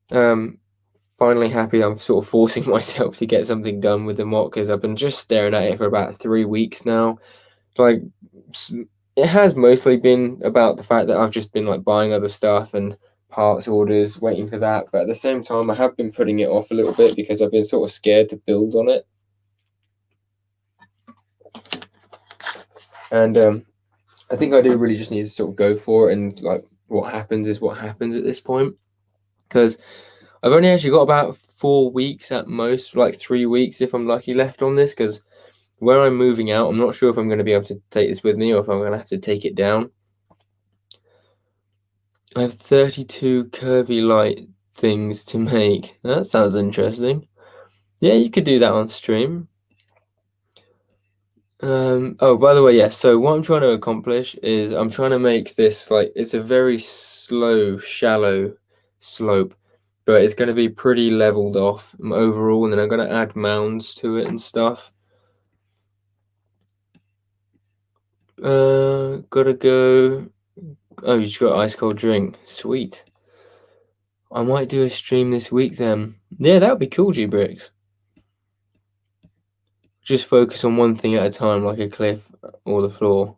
finally happy. I'm sort of forcing myself to get something done with the MOC because I've been just staring at it for about 3 weeks now. Like, it has mostly been about the fact that I've just been like buying other stuff and parts orders, waiting for that. But at the same time, I have been putting it off a little bit because I've been sort of scared to build on it. And I think I do really just need to sort of go for it, and like what happens is what happens at this point. Because I've only actually got about 4 weeks at most, like 3 weeks if I'm lucky, left on this. Because where I'm moving out, I'm not sure if I'm going to be able to take this with me or if I'm going to have to take it down. I have 32 curvy light things to make. That sounds interesting. Yeah, you could do that on stream. Oh, by the way, yeah, so what I'm trying to accomplish is I'm trying to make this like, it's a very slow, shallow slope, but it's going to be pretty leveled off overall, and then I'm going to add mounds to it and stuff. Gotta go. Oh, you just got ice cold drink. Sweet. I might do a stream this week then. Yeah, that would be cool, G-Bricks. Just focus on one thing at a time, like a cliff or the floor.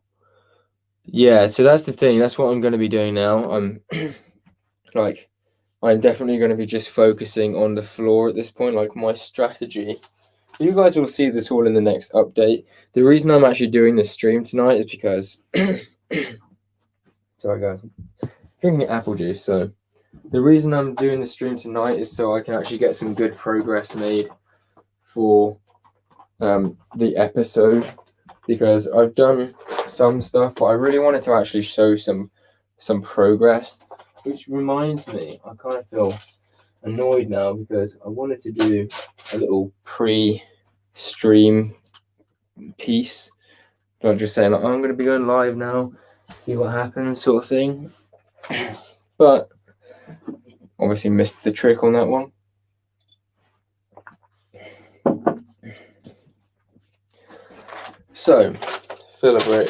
Yeah, so that's the thing. That's what I'm going to be doing now. I'm definitely going to be just focusing on the floor at this point, like my strategy. You guys will see this all in the next update. The reason I'm actually doing this stream tonight is because sorry guys, I'm drinking apple juice. So the reason I'm doing the stream tonight is so I can actually get some good progress made for the episode, because I've done some stuff, but I really wanted to actually show some progress. Which reminds me, I kind of feel annoyed now because I wanted to do a little pre-stream piece. Not just saying like, oh, I'm going to be going live now, see what happens, sort of thing. But obviously missed the trick on that one. So, fill a brick.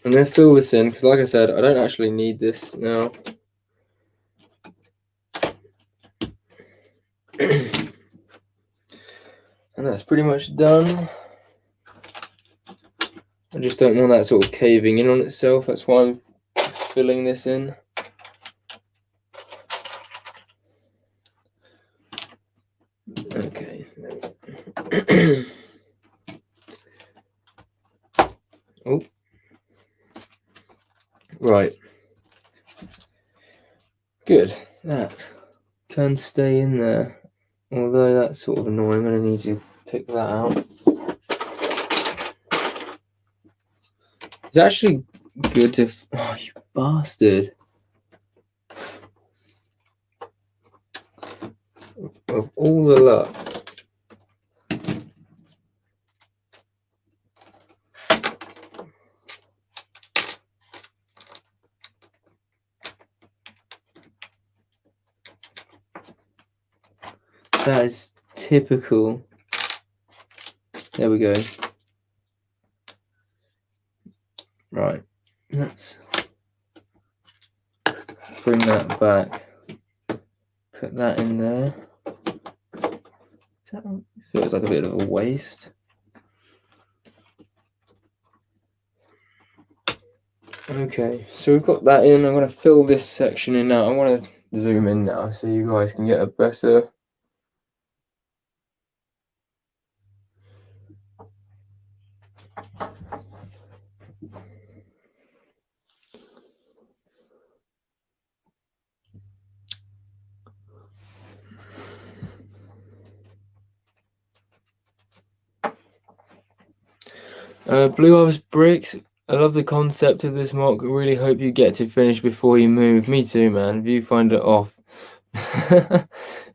I'm going to fill this in because, like I said, I don't actually need this now. And that's pretty much done. I just don't want that sort of caving in on itself. That's why I'm filling this in. Okay. Oh. Right. Good. That can stay in there. Although that's sort of annoying. I'm going to need to pick that out. It's actually good to... Oh, you bastard. Of all the luck. That is typical. There we go. Right. Let's bring that back. Put that in there. That feels like a bit of a waste. Okay, so we've got that in. I'm going to fill this section in now. I want to zoom in now so you guys can get a better... Blue Ops Bricks. I love the concept of this mock. Really hope you get to finish before you move. Me too, man. If you find it off.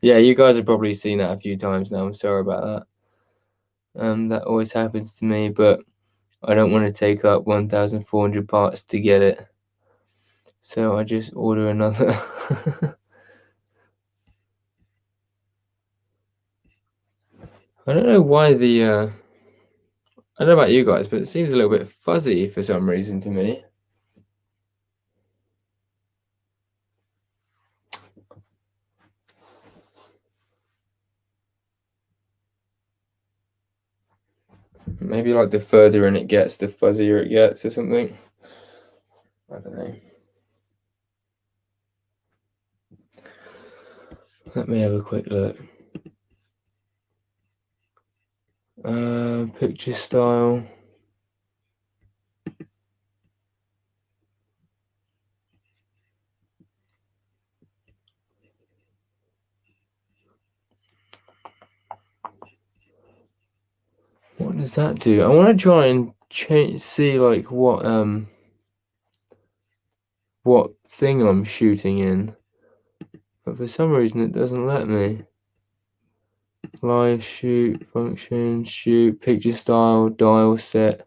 Yeah, you guys have probably seen that a few times now. I'm sorry about that. That always happens to me, but I don't want to take up 1,400 parts to get it. So I just order another. I don't know why the I don't know about you guys, but it seems a little bit fuzzy for some reason to me. Maybe like the further in it gets, the fuzzier it gets or something. I don't know. Let me have a quick look. Picture style. What does that do? I want to try and see like what thing I'm shooting in, but for some reason it doesn't let me. Live shoot, function, shoot, picture style, dial set.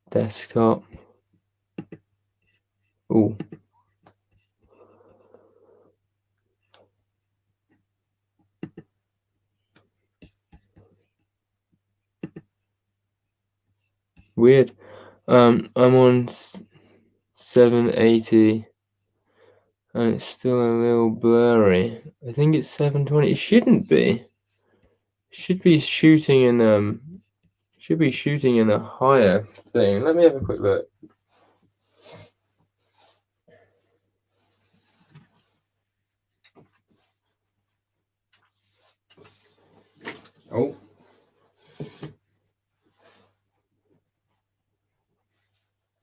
Desktop. Oh. Weird. I'm on 780 and it's still a little blurry. I think it's 720. It shouldn't be. Should be shooting in a higher thing. Let me have a quick look. Oh.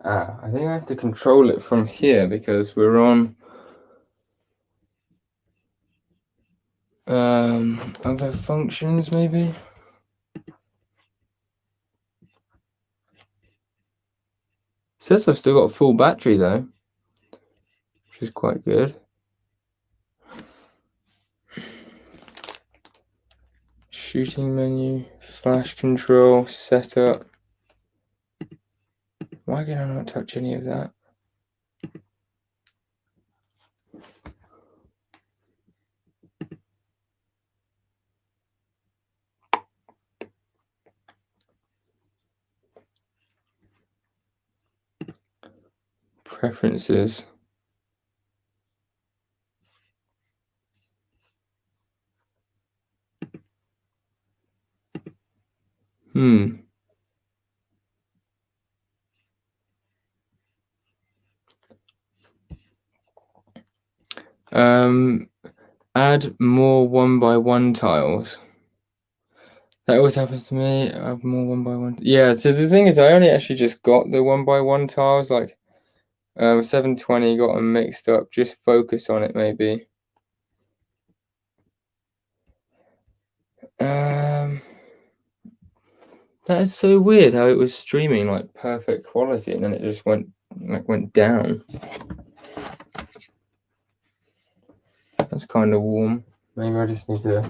I think I have to control it from here because we're on other functions maybe. Says I've still got a full battery though, which is quite good. Shooting menu, flash control, setup. Why can I not touch any of that? Preferences. Add more 1x1 tiles. That always happens to me. I have more 1x1. Yeah, so the thing is I only actually just got the 1x1 tiles, like 720 got them mixed up. Just focus on it maybe. That is so weird how it was streaming like perfect quality and then it just went down. That's kind of warm. Maybe I just need to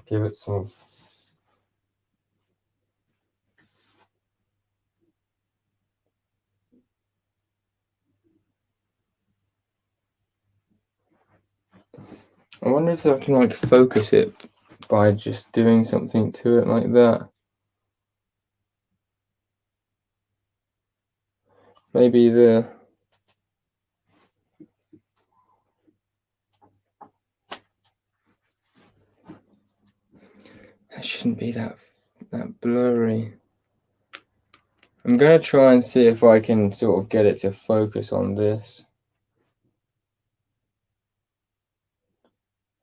give it some. I wonder if I can like focus it by just doing something to it like that. Maybe that shouldn't be that blurry. I'm gonna try and see if I can sort of get it to focus on this.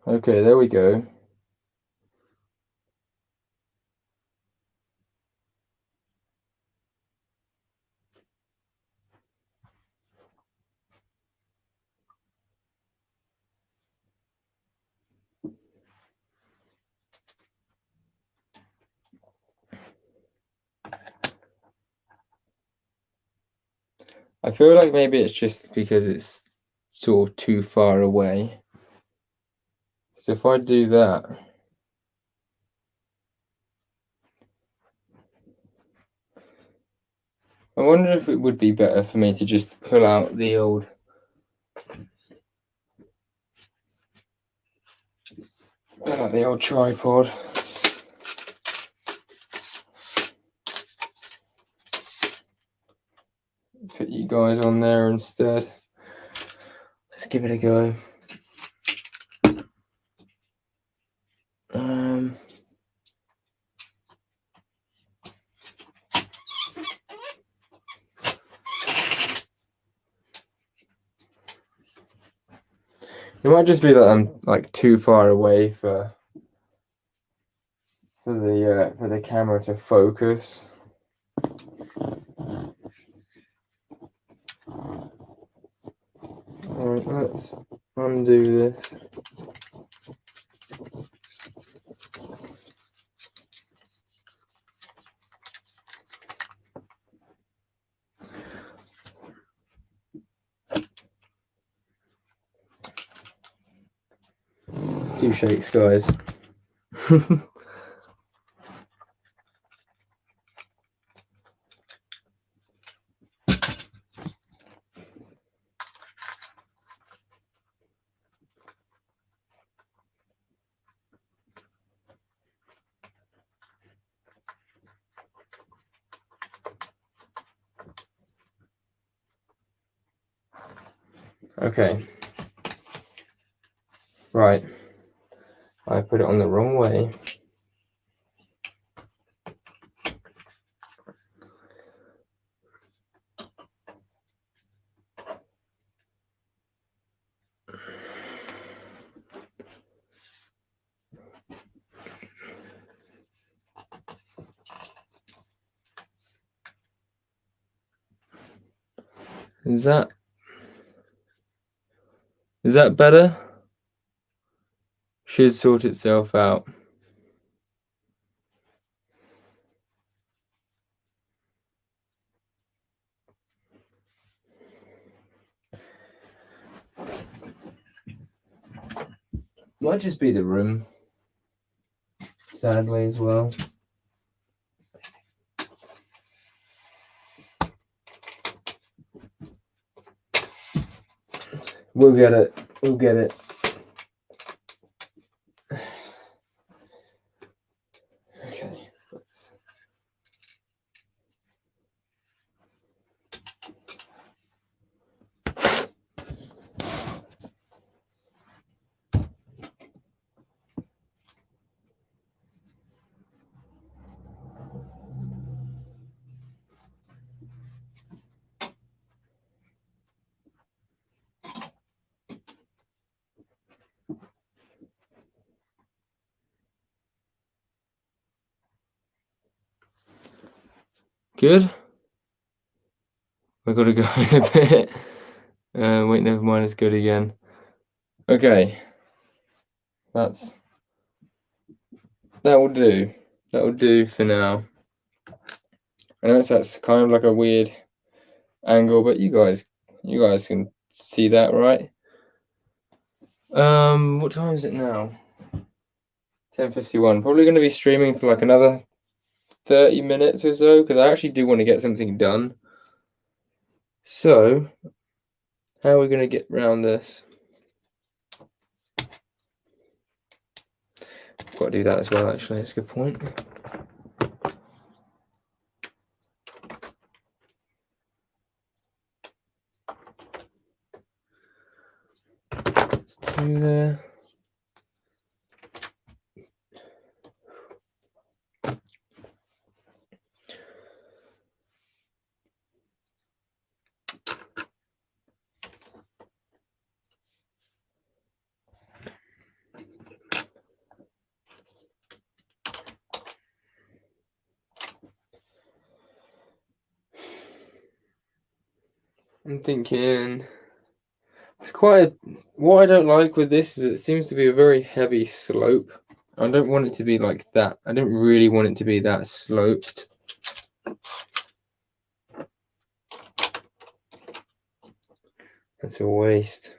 Okay, there we go. I feel like maybe it's just because it's sort of too far away. So if I do that, I wonder if it would be better for me to just pull out the old tripod. Put you guys on there instead. Let's give it a go. It might just be that I'm like too far away for the camera to focus. Alright, let's undo this. Two shakes, guys. Okay. Right. I put it on the wrong way. Is that better? Should sort itself out. Might just be the room, sadly, as well. We'll get it. We'll get it. Okay. Good. I've got to go in a bit. Wait, never mind. It's good again. Okay. That will do. That will do for now. I know that's kind of like a weird angle, but you guys can see that, right? What time is it now? 10:51. Probably going to be streaming for like another 30 minutes or so, because I actually do want to get something done. So, how are we going to get around this? Got to do that as well, actually. That's a good point. It's 2 there. I'm thinking it's quite what I don't like with this is it seems to be a very heavy slope. I don't want it to be like that. I don't really want it to be that sloped. That's a waste.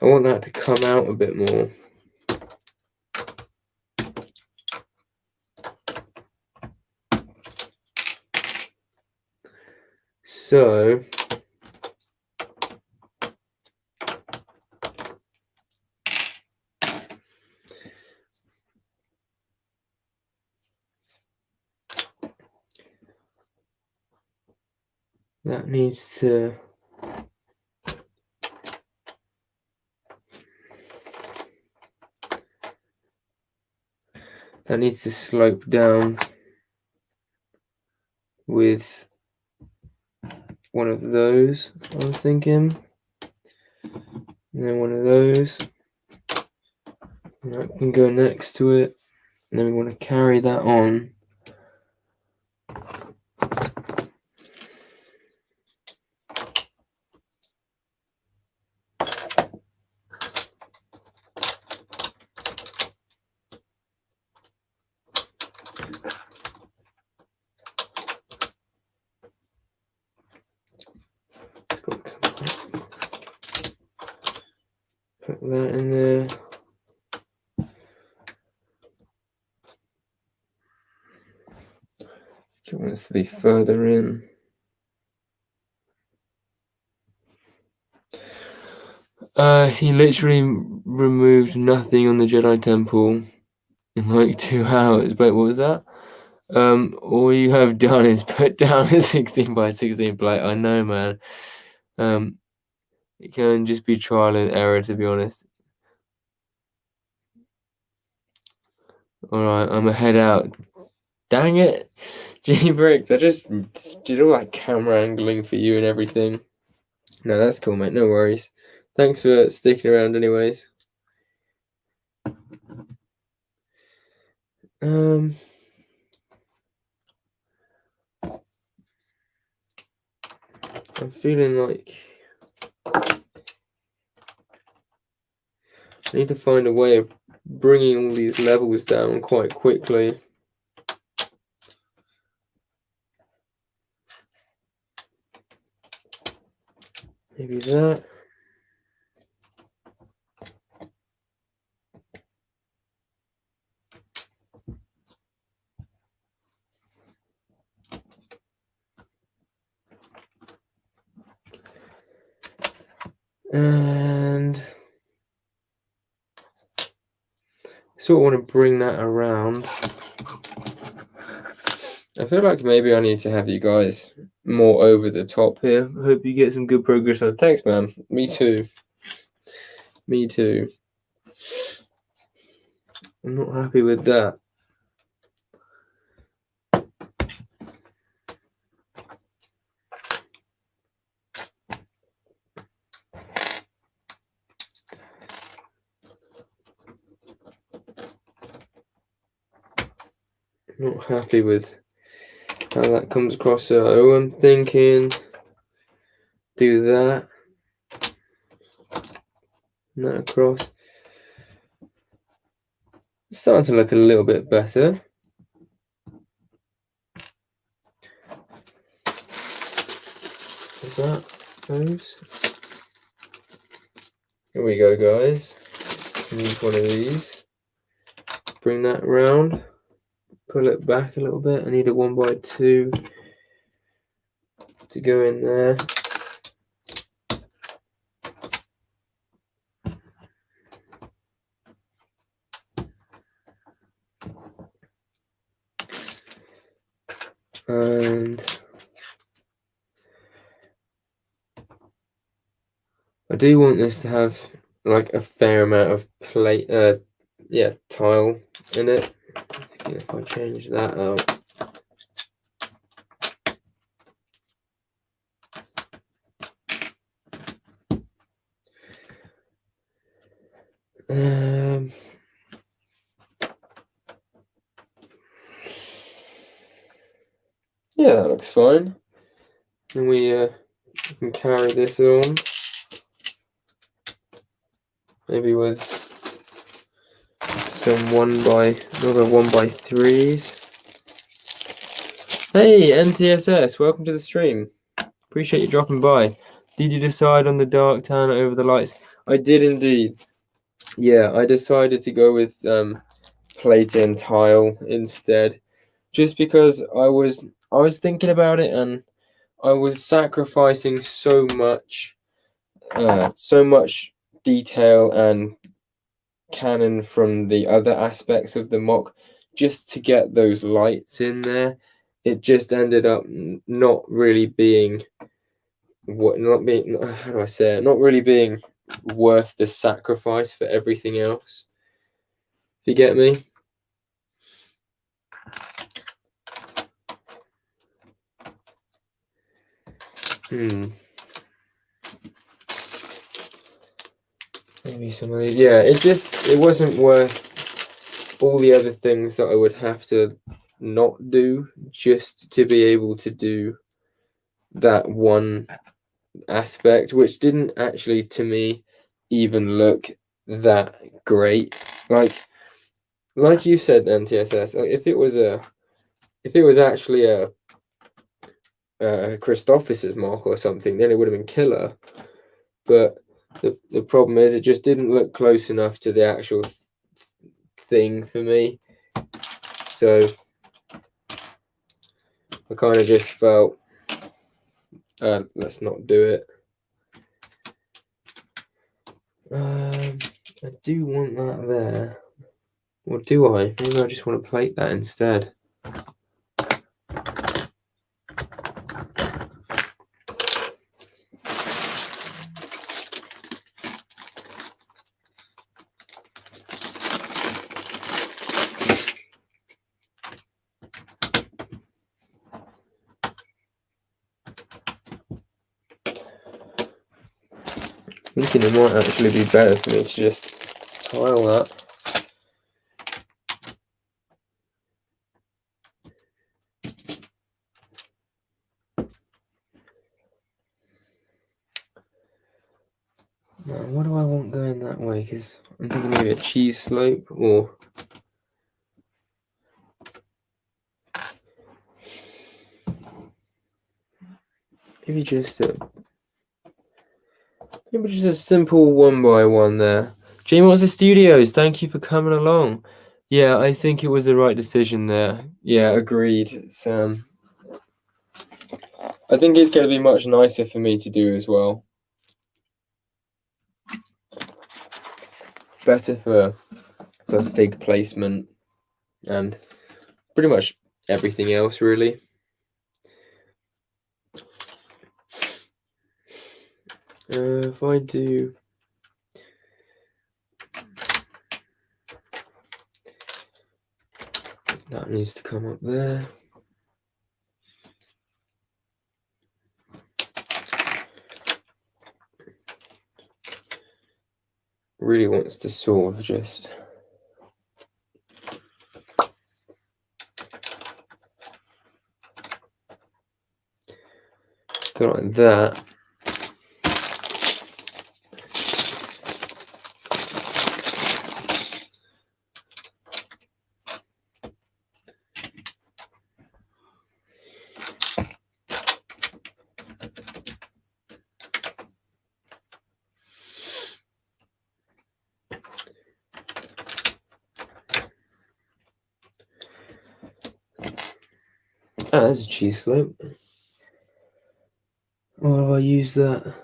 I want that to come out a bit more. So that needs to slope down with one of those, I'm thinking. And then one of those. And that can go next to it. And then we want to carry that on. Put that in there. It wants to be further in. He literally removed nothing on the Jedi Temple in like 2 hours. Wait, what was that? All you have done is put down a 16x16 plate. I know, man. It can just be trial and error, to be honest. Alright, I'm gonna head out. Dang it! Gee bricks, I just did all that camera angling for you and everything. No, that's cool, mate. No worries. Thanks for sticking around anyways. I'm feeling like I need to find a way of bringing all these levels down quite quickly. Maybe that. And sort of want to bring that around. I feel like maybe I need to have you guys more over the top here. I hope you get some good progress on. Thanks, man. Me too. Me too. I'm not happy with that. Not happy with how that comes across. So I'm thinking do that. And that across. It's starting to look a little bit better. Is that those? Here we go, guys. Use one of these. Bring that round. Pull it back a little bit. I need a 1x2 to go in there. And I do want this to have like a fair amount of tile in it. If I change that out. looks fine. And we can carry this on. Maybe with some another 1x3s. Hey, NTSS, welcome to the stream. Appreciate you dropping by. Did you decide on the dark tan over the lights? I did indeed. Yeah, I decided to go with plate and tile instead, just because I was thinking about it and I was sacrificing so much detail and canon from the other aspects of the MOC just to get those lights in there. It just ended up not really being not really being worth the sacrifice for everything else. If you get me? Maybe some of these. Yeah, it wasn't worth all the other things that I would have to not do just to be able to do that one aspect, which didn't actually, to me, even look that great. Like you said, NTSS, if it was actually a Christophus's MOC or something, then it would have been killer. But the problem is it just didn't look close enough to the actual thing for me. So I kind of just felt, let's not do it. I do want that there. Or do I? Maybe I just want to plate that instead. Thinking it might actually be better for me to just tile that. Now, what do I want going that way? Because I'm thinking maybe a cheese slope or maybe just a simple 1x1 there. JMods Studios, thank you for coming along. Yeah, I think it was the right decision there. Yeah, agreed, Sam. I think it's going to be much nicer for me to do as well. Better for fig placement and pretty much everything else, really. If I do that, needs to come up there. Really wants to sort of just go like that. Ah, there's a cheese slope. Why do I use that?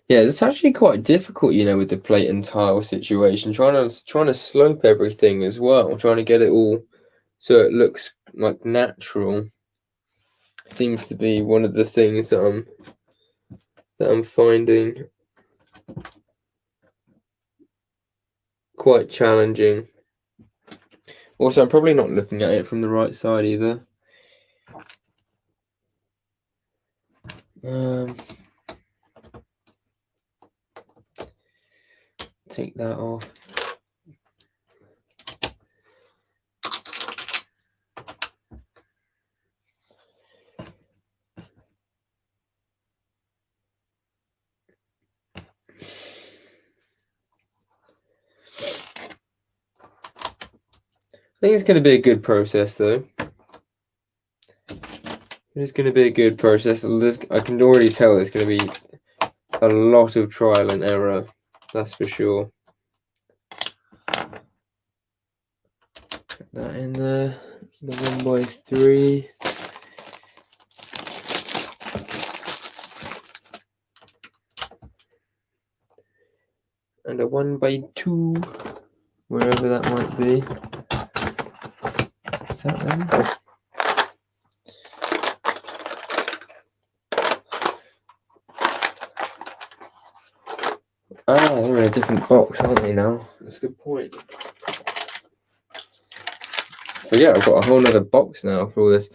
Yeah, it's actually quite difficult, with the plate and tile situation. Trying to slope everything as well, trying to get it all so it looks like natural. Seems to be one of the things that I'm finding quite challenging. Also, I'm probably not looking at it from the right side either. Take that off. think it's going to be a good process, though. It's going to be a good process. I can already tell there's going to be a lot of trial and error. That's for sure. Put that in there. The 1x3. And a 1x2, wherever that might be. Is that them? Ah, they're in a different box, aren't they now? That's a good point. But yeah, I've got a whole other box now for all this.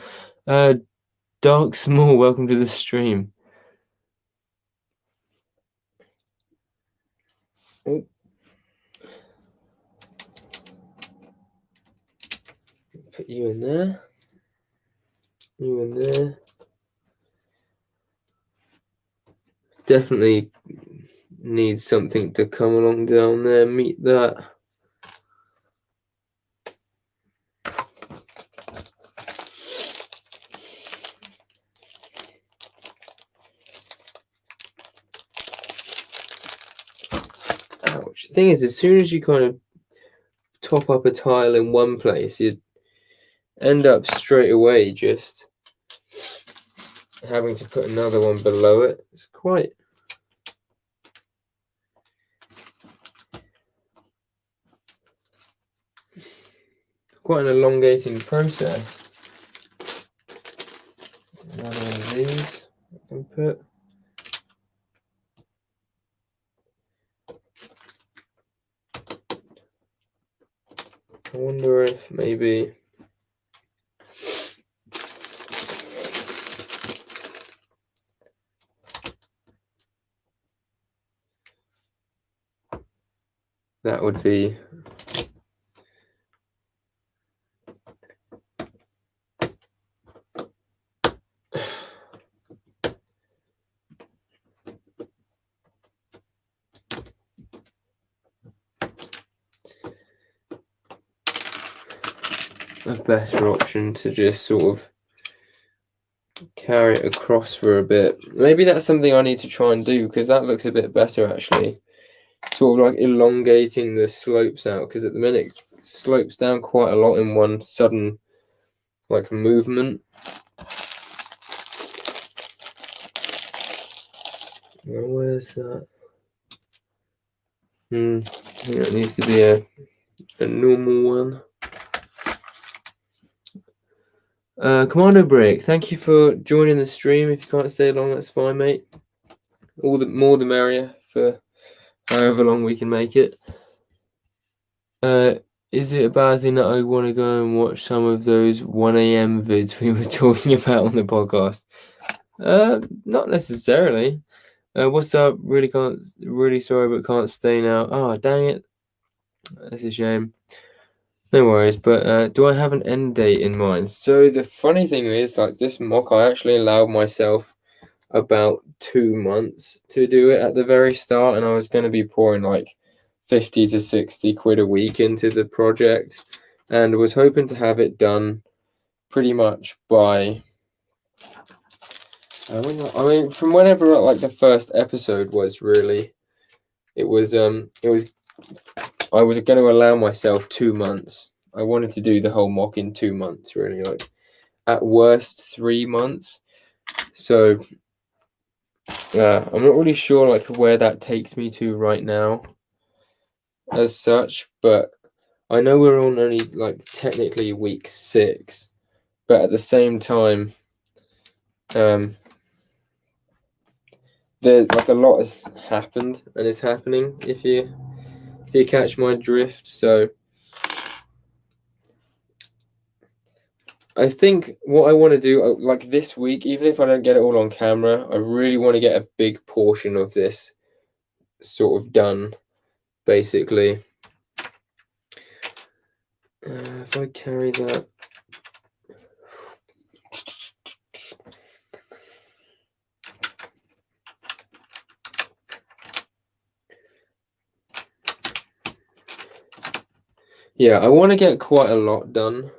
Dark Small, welcome to the stream. Oh. Put you in there. You in there. Definitely needs something to come along down there. Meet that. Ouch. The thing is, as soon as you kind of top up a tile in one place, you end up straight away just having to put another one below it. It's quite an elongating process. Another one of these I can put. I wonder if maybe that would be a better option, to just sort of carry it across for a bit. Maybe that's something I need to try and do, because that looks a bit better actually. Sort of like elongating the slopes out, because at the minute it slopes down quite a lot in one sudden like movement. Now, where's that? I think that needs to be a normal one. Commando Break, thank you for joining the stream. If you can't stay long, that's fine, mate. All the more the merrier for however long we can make it. Is it a bad thing that I want to go and watch some of those 1 a.m. vids we were talking about on the podcast? Not necessarily. What's up? Really sorry, but can't stay now. Oh, dang it. That's a shame. No worries, but do I have an end date in mind? So the funny thing is, like, this mock, I actually allowed myself about 2 months to do it at the very start, and I was going to be pouring like 50 to 60 quid a week into the project, and was hoping to have it done pretty much by I mean from whenever like the first episode was, really. I was going to allow myself 2 months. I wanted to do the whole mock in 2 months, really, like at worst 3 months. So I'm not really sure like where that takes me to right now as such, but I know we're on only like technically week 6, but at the same time, there's like a lot has happened and is happening, if you catch my drift. So I think what I want to do, like this week, even if I don't get it all on camera, I really want to get a big portion of this sort of done, basically. If I carry that. yeah, I want to get quite a lot done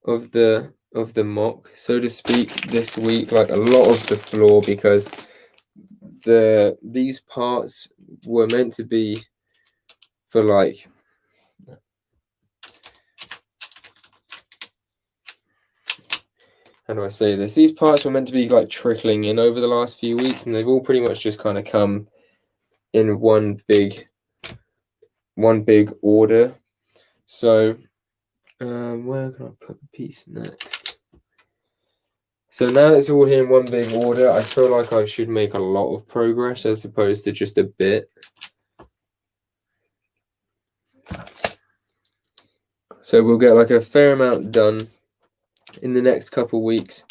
of the MOC, so to speak, this week, like a lot of the floor, because these parts were meant to be for like, how do I say this? These parts were meant to be like trickling in over the last few weeks, and they've all pretty much just kind of come in one big order. So where can I put the piece next? So now it's all here in one big order. I feel like I should make a lot of progress as opposed to just a bit. So we'll get like a fair amount done in the next couple weeks.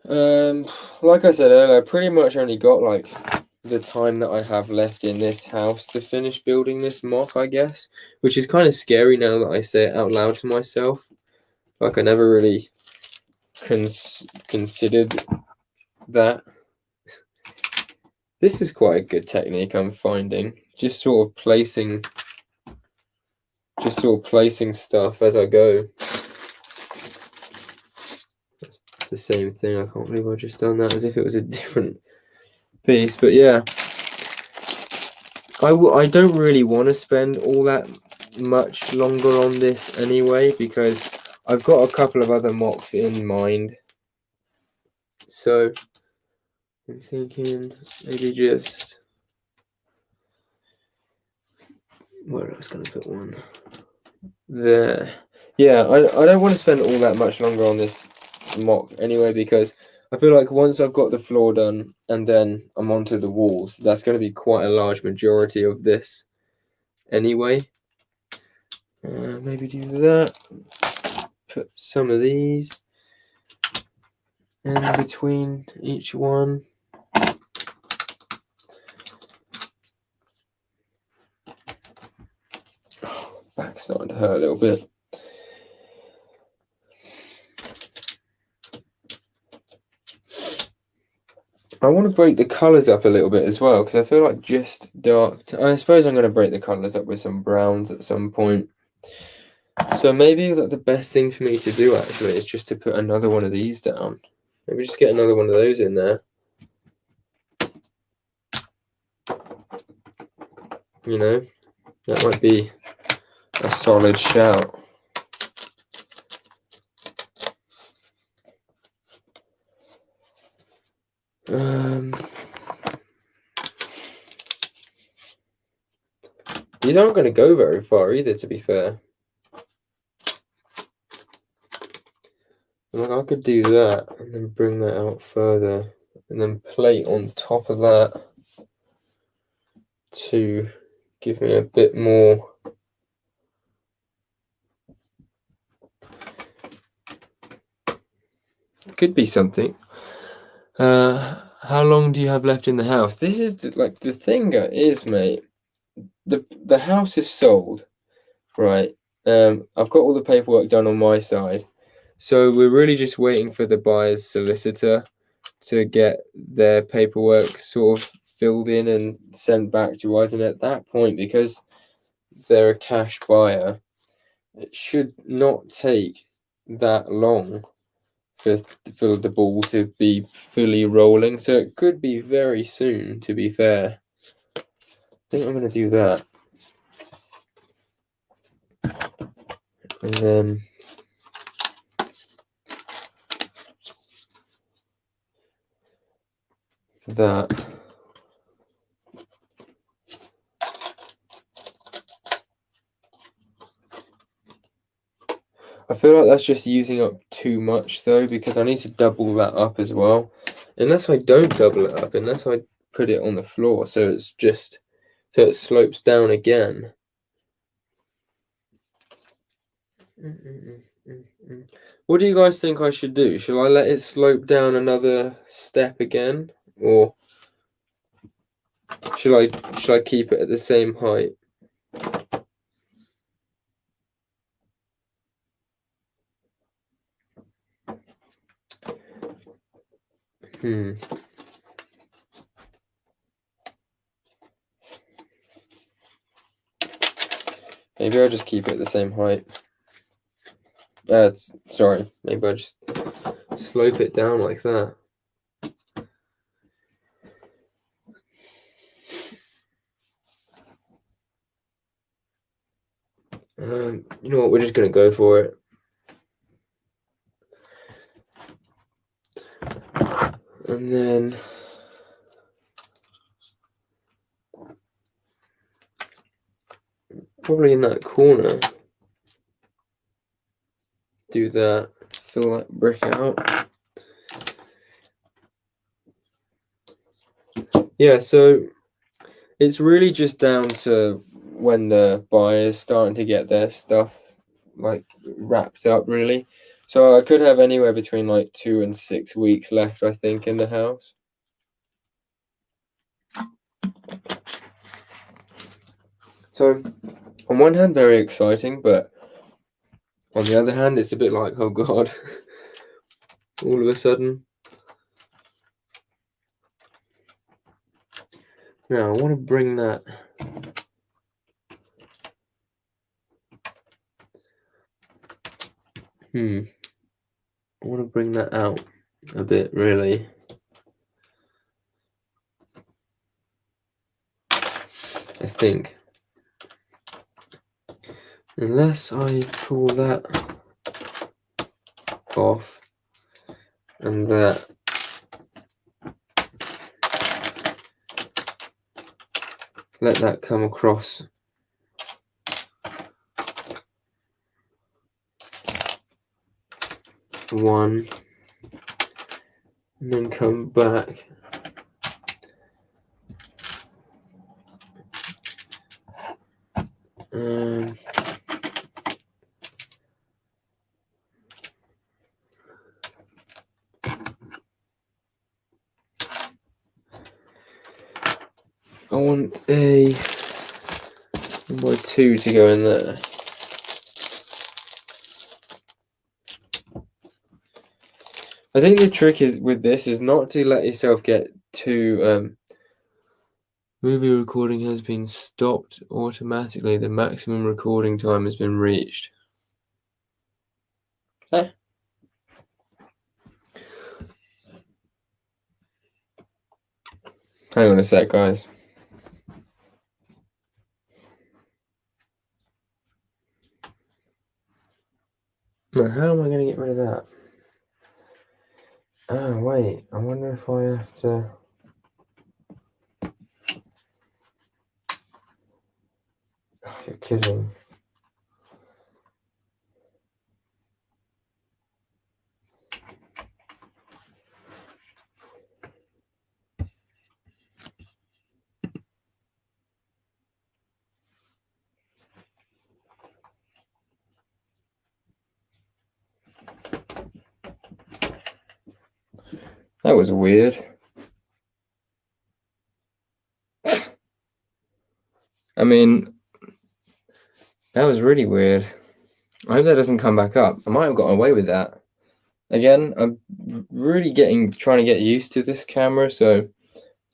Like I said earlier, I pretty much only got like the time that I have left in this house to finish building this MOC, I guess, which is kind of scary now that I say it out loud to myself. Like I never really considered that. This is quite a good technique I'm finding. Just sort of placing stuff as I go. That's the same thing. I can't believe I just done that as if it was a different piece. But yeah, I don't really want to spend all that much longer on this anyway, because I've got a couple of other MOCs in mind. So I'm thinking maybe just, where else can I put one? There. Yeah, I don't want to spend all that much longer on this MOC anyway, because I feel like once I've got the floor done and then I'm onto the walls, that's going to be quite a large majority of this anyway. Maybe do that. Put some of these in between each one. Oh, back's starting to hurt a little bit. I want to break the colours up a little bit as well, because I feel like just dark. I suppose I'm going to break the colours up with some browns at some point. So maybe the best thing for me to do actually is just to put another one of these down. Maybe just get another one of those in there. You know, that might be a solid shout. These aren't going to go very far either, to be fair. Like I could do that and then bring that out further and then plate on top of that to give me a bit more. Could be something. How long do you have left in the house? This is the thing is, mate. The house is sold, right? I've got all the paperwork done on my side, so we're really just waiting for the buyer's solicitor to get their paperwork sort of filled in and sent back to us. And at that point, because they're a cash buyer, it should not take that long for the ball to be fully rolling. So it could be very soon, to be fair. I think I'm going to do that. And then that. I feel like that's just using up too much though, because I need to double that up as well. Unless I don't double it up, unless I put it on the floor, so it's just, so it slopes down again. What do you guys think I should do? Shall I let it slope down another step again, or should I keep it at the same height? Maybe I'll just keep it the same height. Sorry, maybe I'll just slope it down like that. You know what, we're just gonna go for it. And then probably in that corner, do that, fill that brick out. Yeah, so it's really just down to when the buyer's starting to get their stuff like wrapped up, really. So I could have anywhere between like 2 and 6 weeks left, I think, in the house. So on one hand, very exciting, but on the other hand, it's a bit like, oh God, all of a sudden. Now, I want to bring that I want to bring that out a bit, really. I think. Unless I pull that off and that. Let that come across. One. And then come back. I want a 1x2 to go in there. I think the trick is with this is not to let yourself get too movie recording has been stopped automatically. The maximum recording time has been reached. Hang on a sec, guys. Now, how am I going to get rid of that? Oh, wait. I wonder if I have to... Oh, you're kidding. That was weird. I mean, that was really weird. I hope that doesn't come back up. I might have gotten away with that. Again, I'm really trying to get used to this camera, so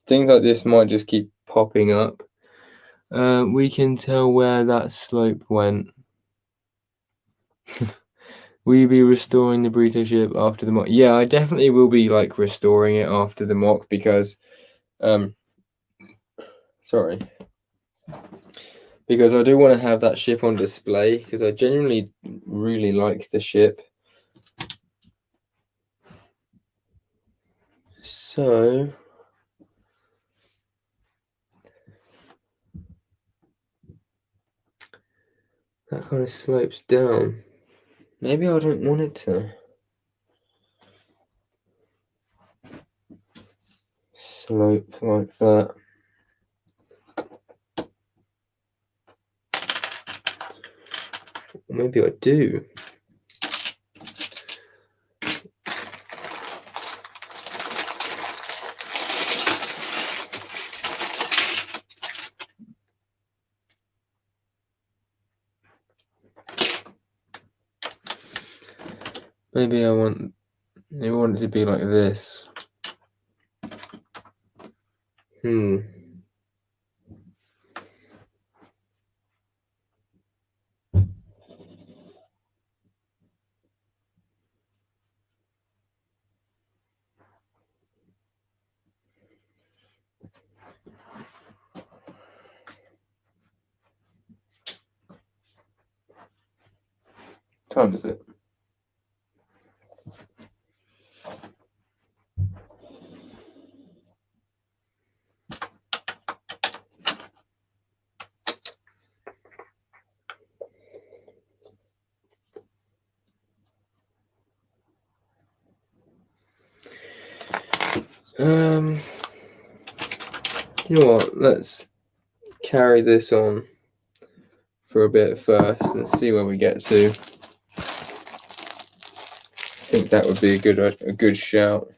things like this might just keep popping up. We can tell where that slope went. Will you be restoring the burrito ship after the mock? Yeah, I definitely will be like restoring it after the mock because, sorry, because I do want to have that ship on display because I genuinely really like the ship. So that kind of slopes down. Maybe I don't want it to slope like that. Maybe I do. Maybe I want it to be like this. time is it? You know what? Let's carry this on for a bit first. Let's see where we get to. I think that would be a good shout.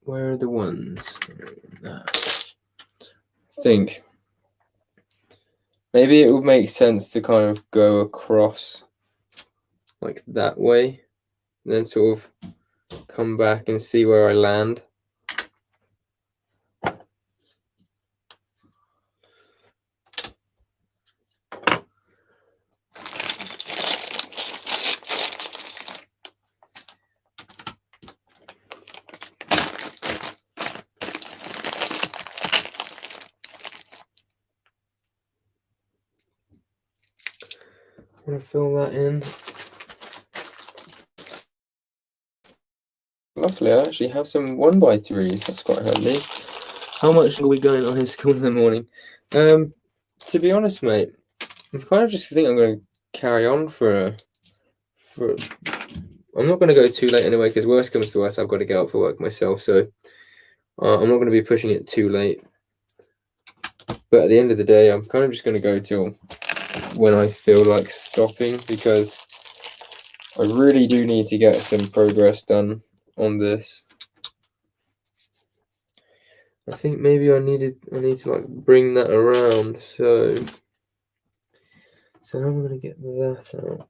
Where are the ones? I think maybe it would make sense to kind of go across like that way, and then sort of come back and see where I land. I'm gonna fill that in. Luckily, I actually have some 1x3s. That's quite handy. How much are we going on in school in the morning? To be honest, mate, I kind of just think I'm going to carry on for. I'm not going to go too late anyway, because worst comes to worst, I've got to get up for work myself. So I'm not going to be pushing it too late. But at the end of the day, I'm kind of just going to go till when I feel like stopping, because I really do need to get some progress done on this. I think maybe I need to like bring that around. So how am I going to get that out?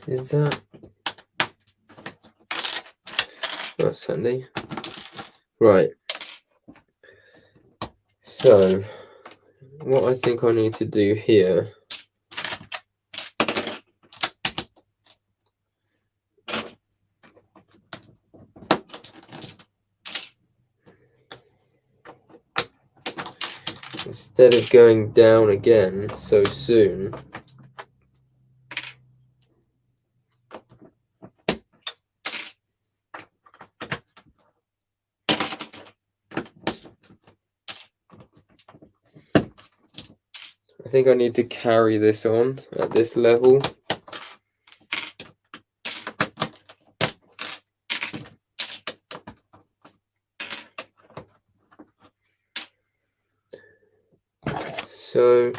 Is that's handy. Right. So what I think I need to do here instead of going down again so soon, I think I need to carry this on at this level. So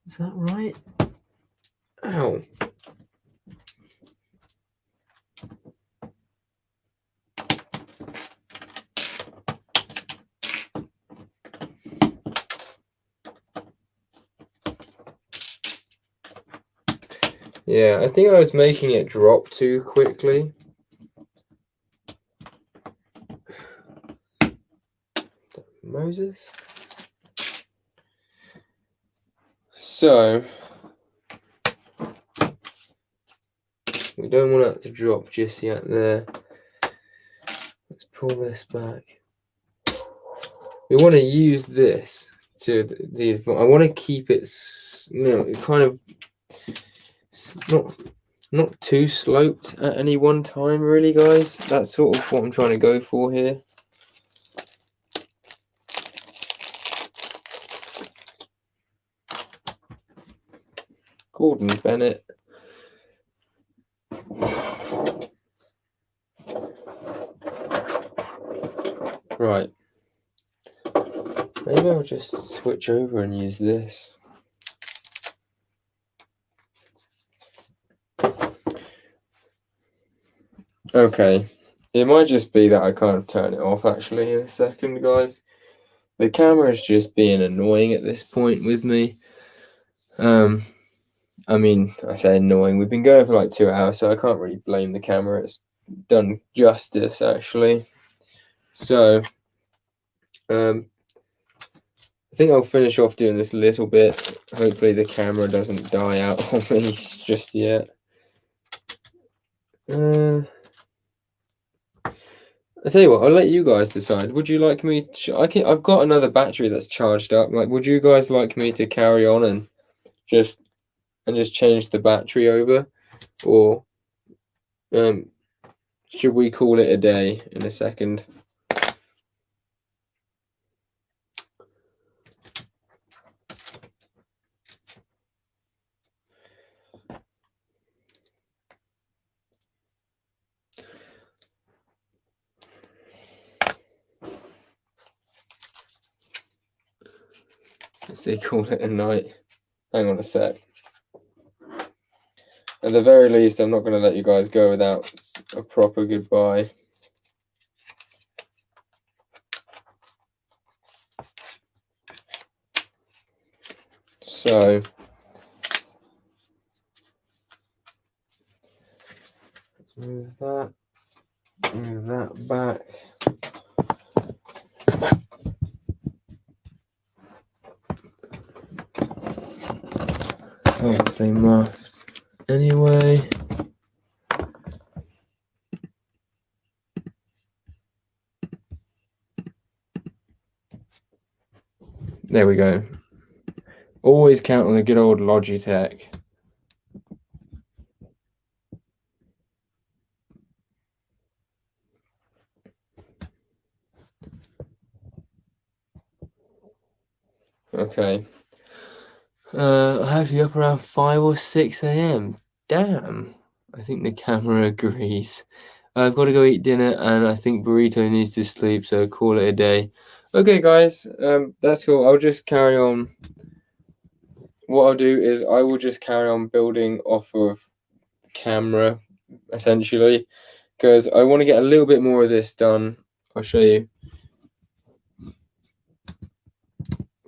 is that right? Ow. Yeah, I think I was making it drop too quickly. Moses. So we don't want that to drop just yet there. Let's pull this back. We want to use this to the I want to keep it, kind of not too sloped at any one time, really, guys. That's sort of what I'm trying to go for here. Gordon Bennett. Right. Maybe I'll just switch over and use this. Okay, it might just be that I can't turn it off actually in a second, guys. The camera is just being annoying at this point with me. I mean, I say annoying. We've been going for like 2 hours, so I can't really blame the camera. It's done justice actually. So, I think I'll finish off doing this a little bit. Hopefully the camera doesn't die out on me just yet. I tell you what, I'll let you guys decide. Would you like me to, I've got another battery that's charged up. Like, would you guys like me to carry on and just change the battery over, or should we call it a day in a second? Let's say call it a night. Hang on a sec. At the very least, I'm not going to let you guys go without a proper goodbye. So, let's move that back. Oh, they must. Anyway. There we go. Always count on the good old Logitech. Okay. I have to be up around 5 or 6 a.m. Damn. I think the camera agrees. I've got to go eat dinner, and I think Burrito needs to sleep, so call it a day. Okay, guys, that's cool. I'll just carry on. What I'll do is I will just carry on building off of the camera, essentially, because I want to get a little bit more of this done. I'll show you.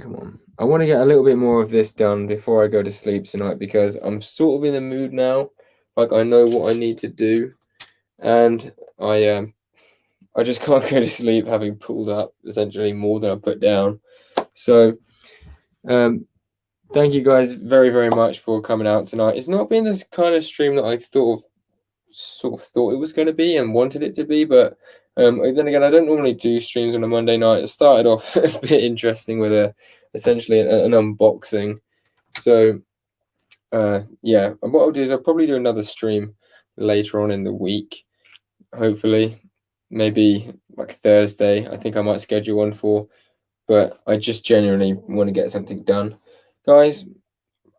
Come on. I want to get a little bit more of this done before I go to sleep tonight, because I'm sort of in the mood now. Like, I know what I need to do, and I just can't go to sleep having pulled up essentially more than I put down. So, thank you guys very, very much for coming out tonight. It's not been this kind of stream that I sort of thought it was going to be and wanted it to be, but then again, I don't normally do streams on a Monday night. It started off a bit interesting with essentially an unboxing. So, yeah, and what I'll do is I'll probably do another stream later on in the week, hopefully. Maybe like Thursday, I think I might schedule one for, but I just genuinely want to get something done. Guys,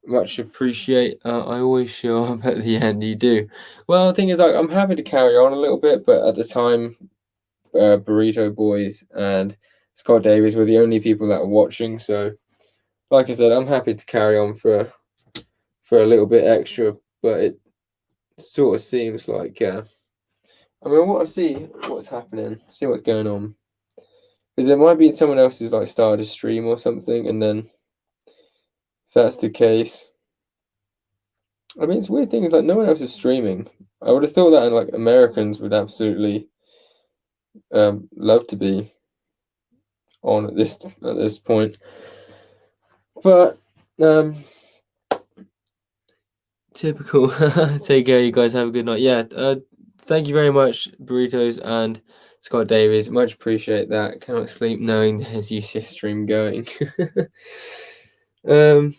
much appreciate. I always show up at the end. You do. Well, the thing is, like, I'm happy to carry on a little bit, but at the time, Burrito Boys and Scott Davies were the only people that were watching. So, like I said, I'm happy to carry on for a little bit extra, but it sort of seems like I mean, what's happening, see what's going on, because it might be someone else's like started a stream or something, and then if that's the case, I mean, it's weird thing is like no one else is streaming. I would have thought that like Americans would absolutely love to be on at this point, but typical. Take care, you guys. Have a good night. Yeah, thank you very much, Burritos and Scott Davies. Much appreciate that. Cannot sleep knowing there's UCS stream going. What am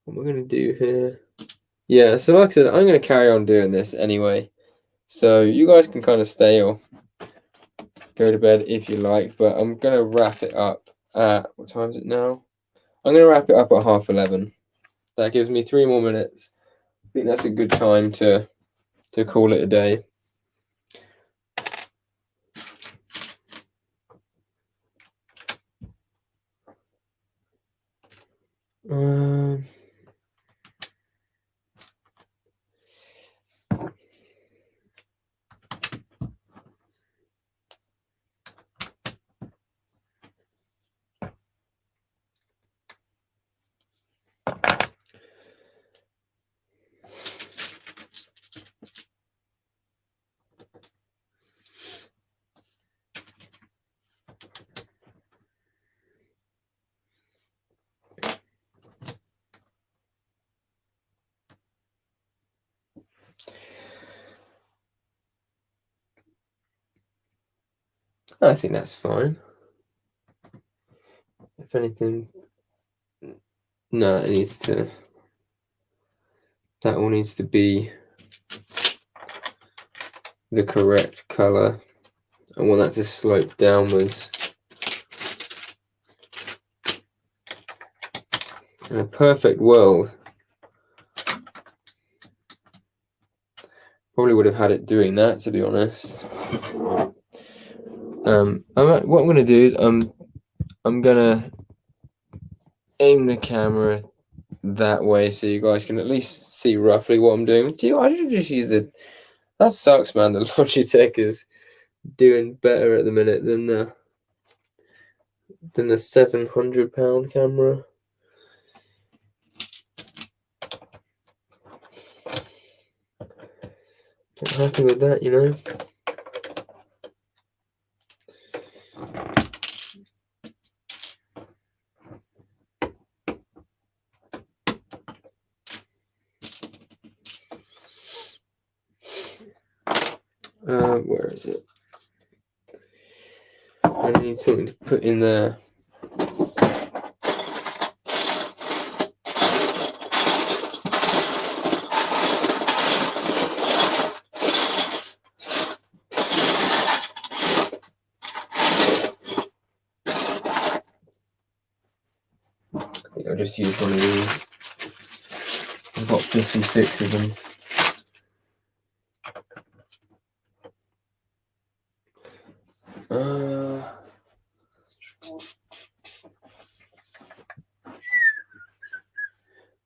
I gonna do here? Yeah, so like I said, I'm gonna carry on doing this anyway. So you guys can kind of stay or go to bed if you like, but I'm gonna wrap it up at what time is it now? I'm gonna wrap it up at 11:30. That gives me 3 more minutes. I think that's a good time to call it a day. I think that's fine. If anything, no, it needs to. That all needs to be the correct color. I want that to slope downwards. In a perfect world, probably would have had it doing that, to be honest. What I'm gonna do is I'm gonna aim the camera that way so you guys can at least see roughly what I'm doing. I should just use the. That sucks, man. The Logitech is doing better at the minute than the £700 camera. Not happy with that, you know. Where is it? I need something to put in there. I think I'll just use one of these. I've got 56 of them.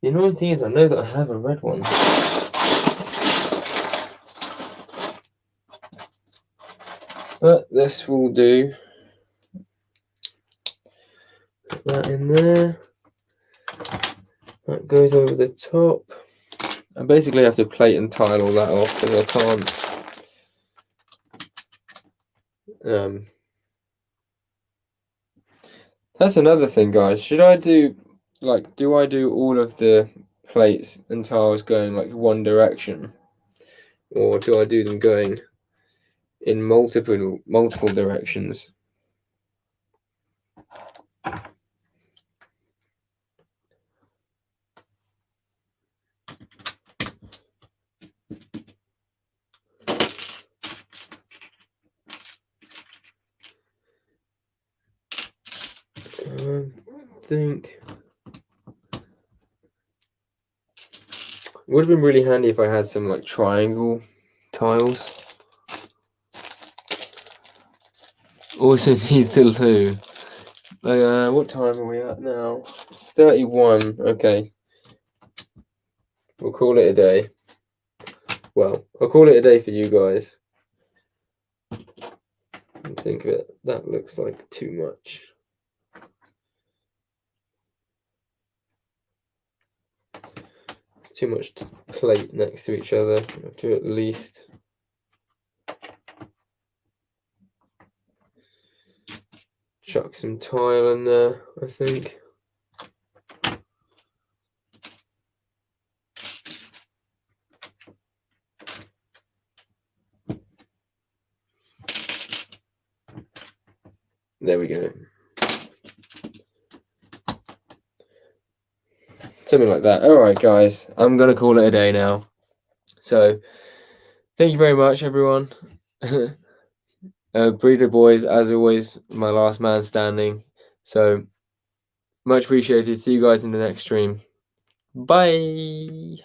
The annoying thing is I know that I have a red one. But this will do. Put that in there. That goes over the top. I basically have to plate and tile all that off because I can't. That's another thing, guys. Should I do do I do all of the plates and tiles going like one direction, or do I do them going in multiple directions? I think it would have been really handy if I had some like triangle tiles. Also need the loo. What time are we at now? It's 31. Okay. We'll call it a day. Well, I'll call it a day for you guys. I think that looks like too much. It's too much plate next to each other. I have to at least chuck some tile in there, I think. There we go. Something like that. All right, guys. I'm going to call it a day now. So, thank you very much, everyone. Breeder Boys, as always, my last man standing. So, much appreciated. See you guys in the next stream. Bye.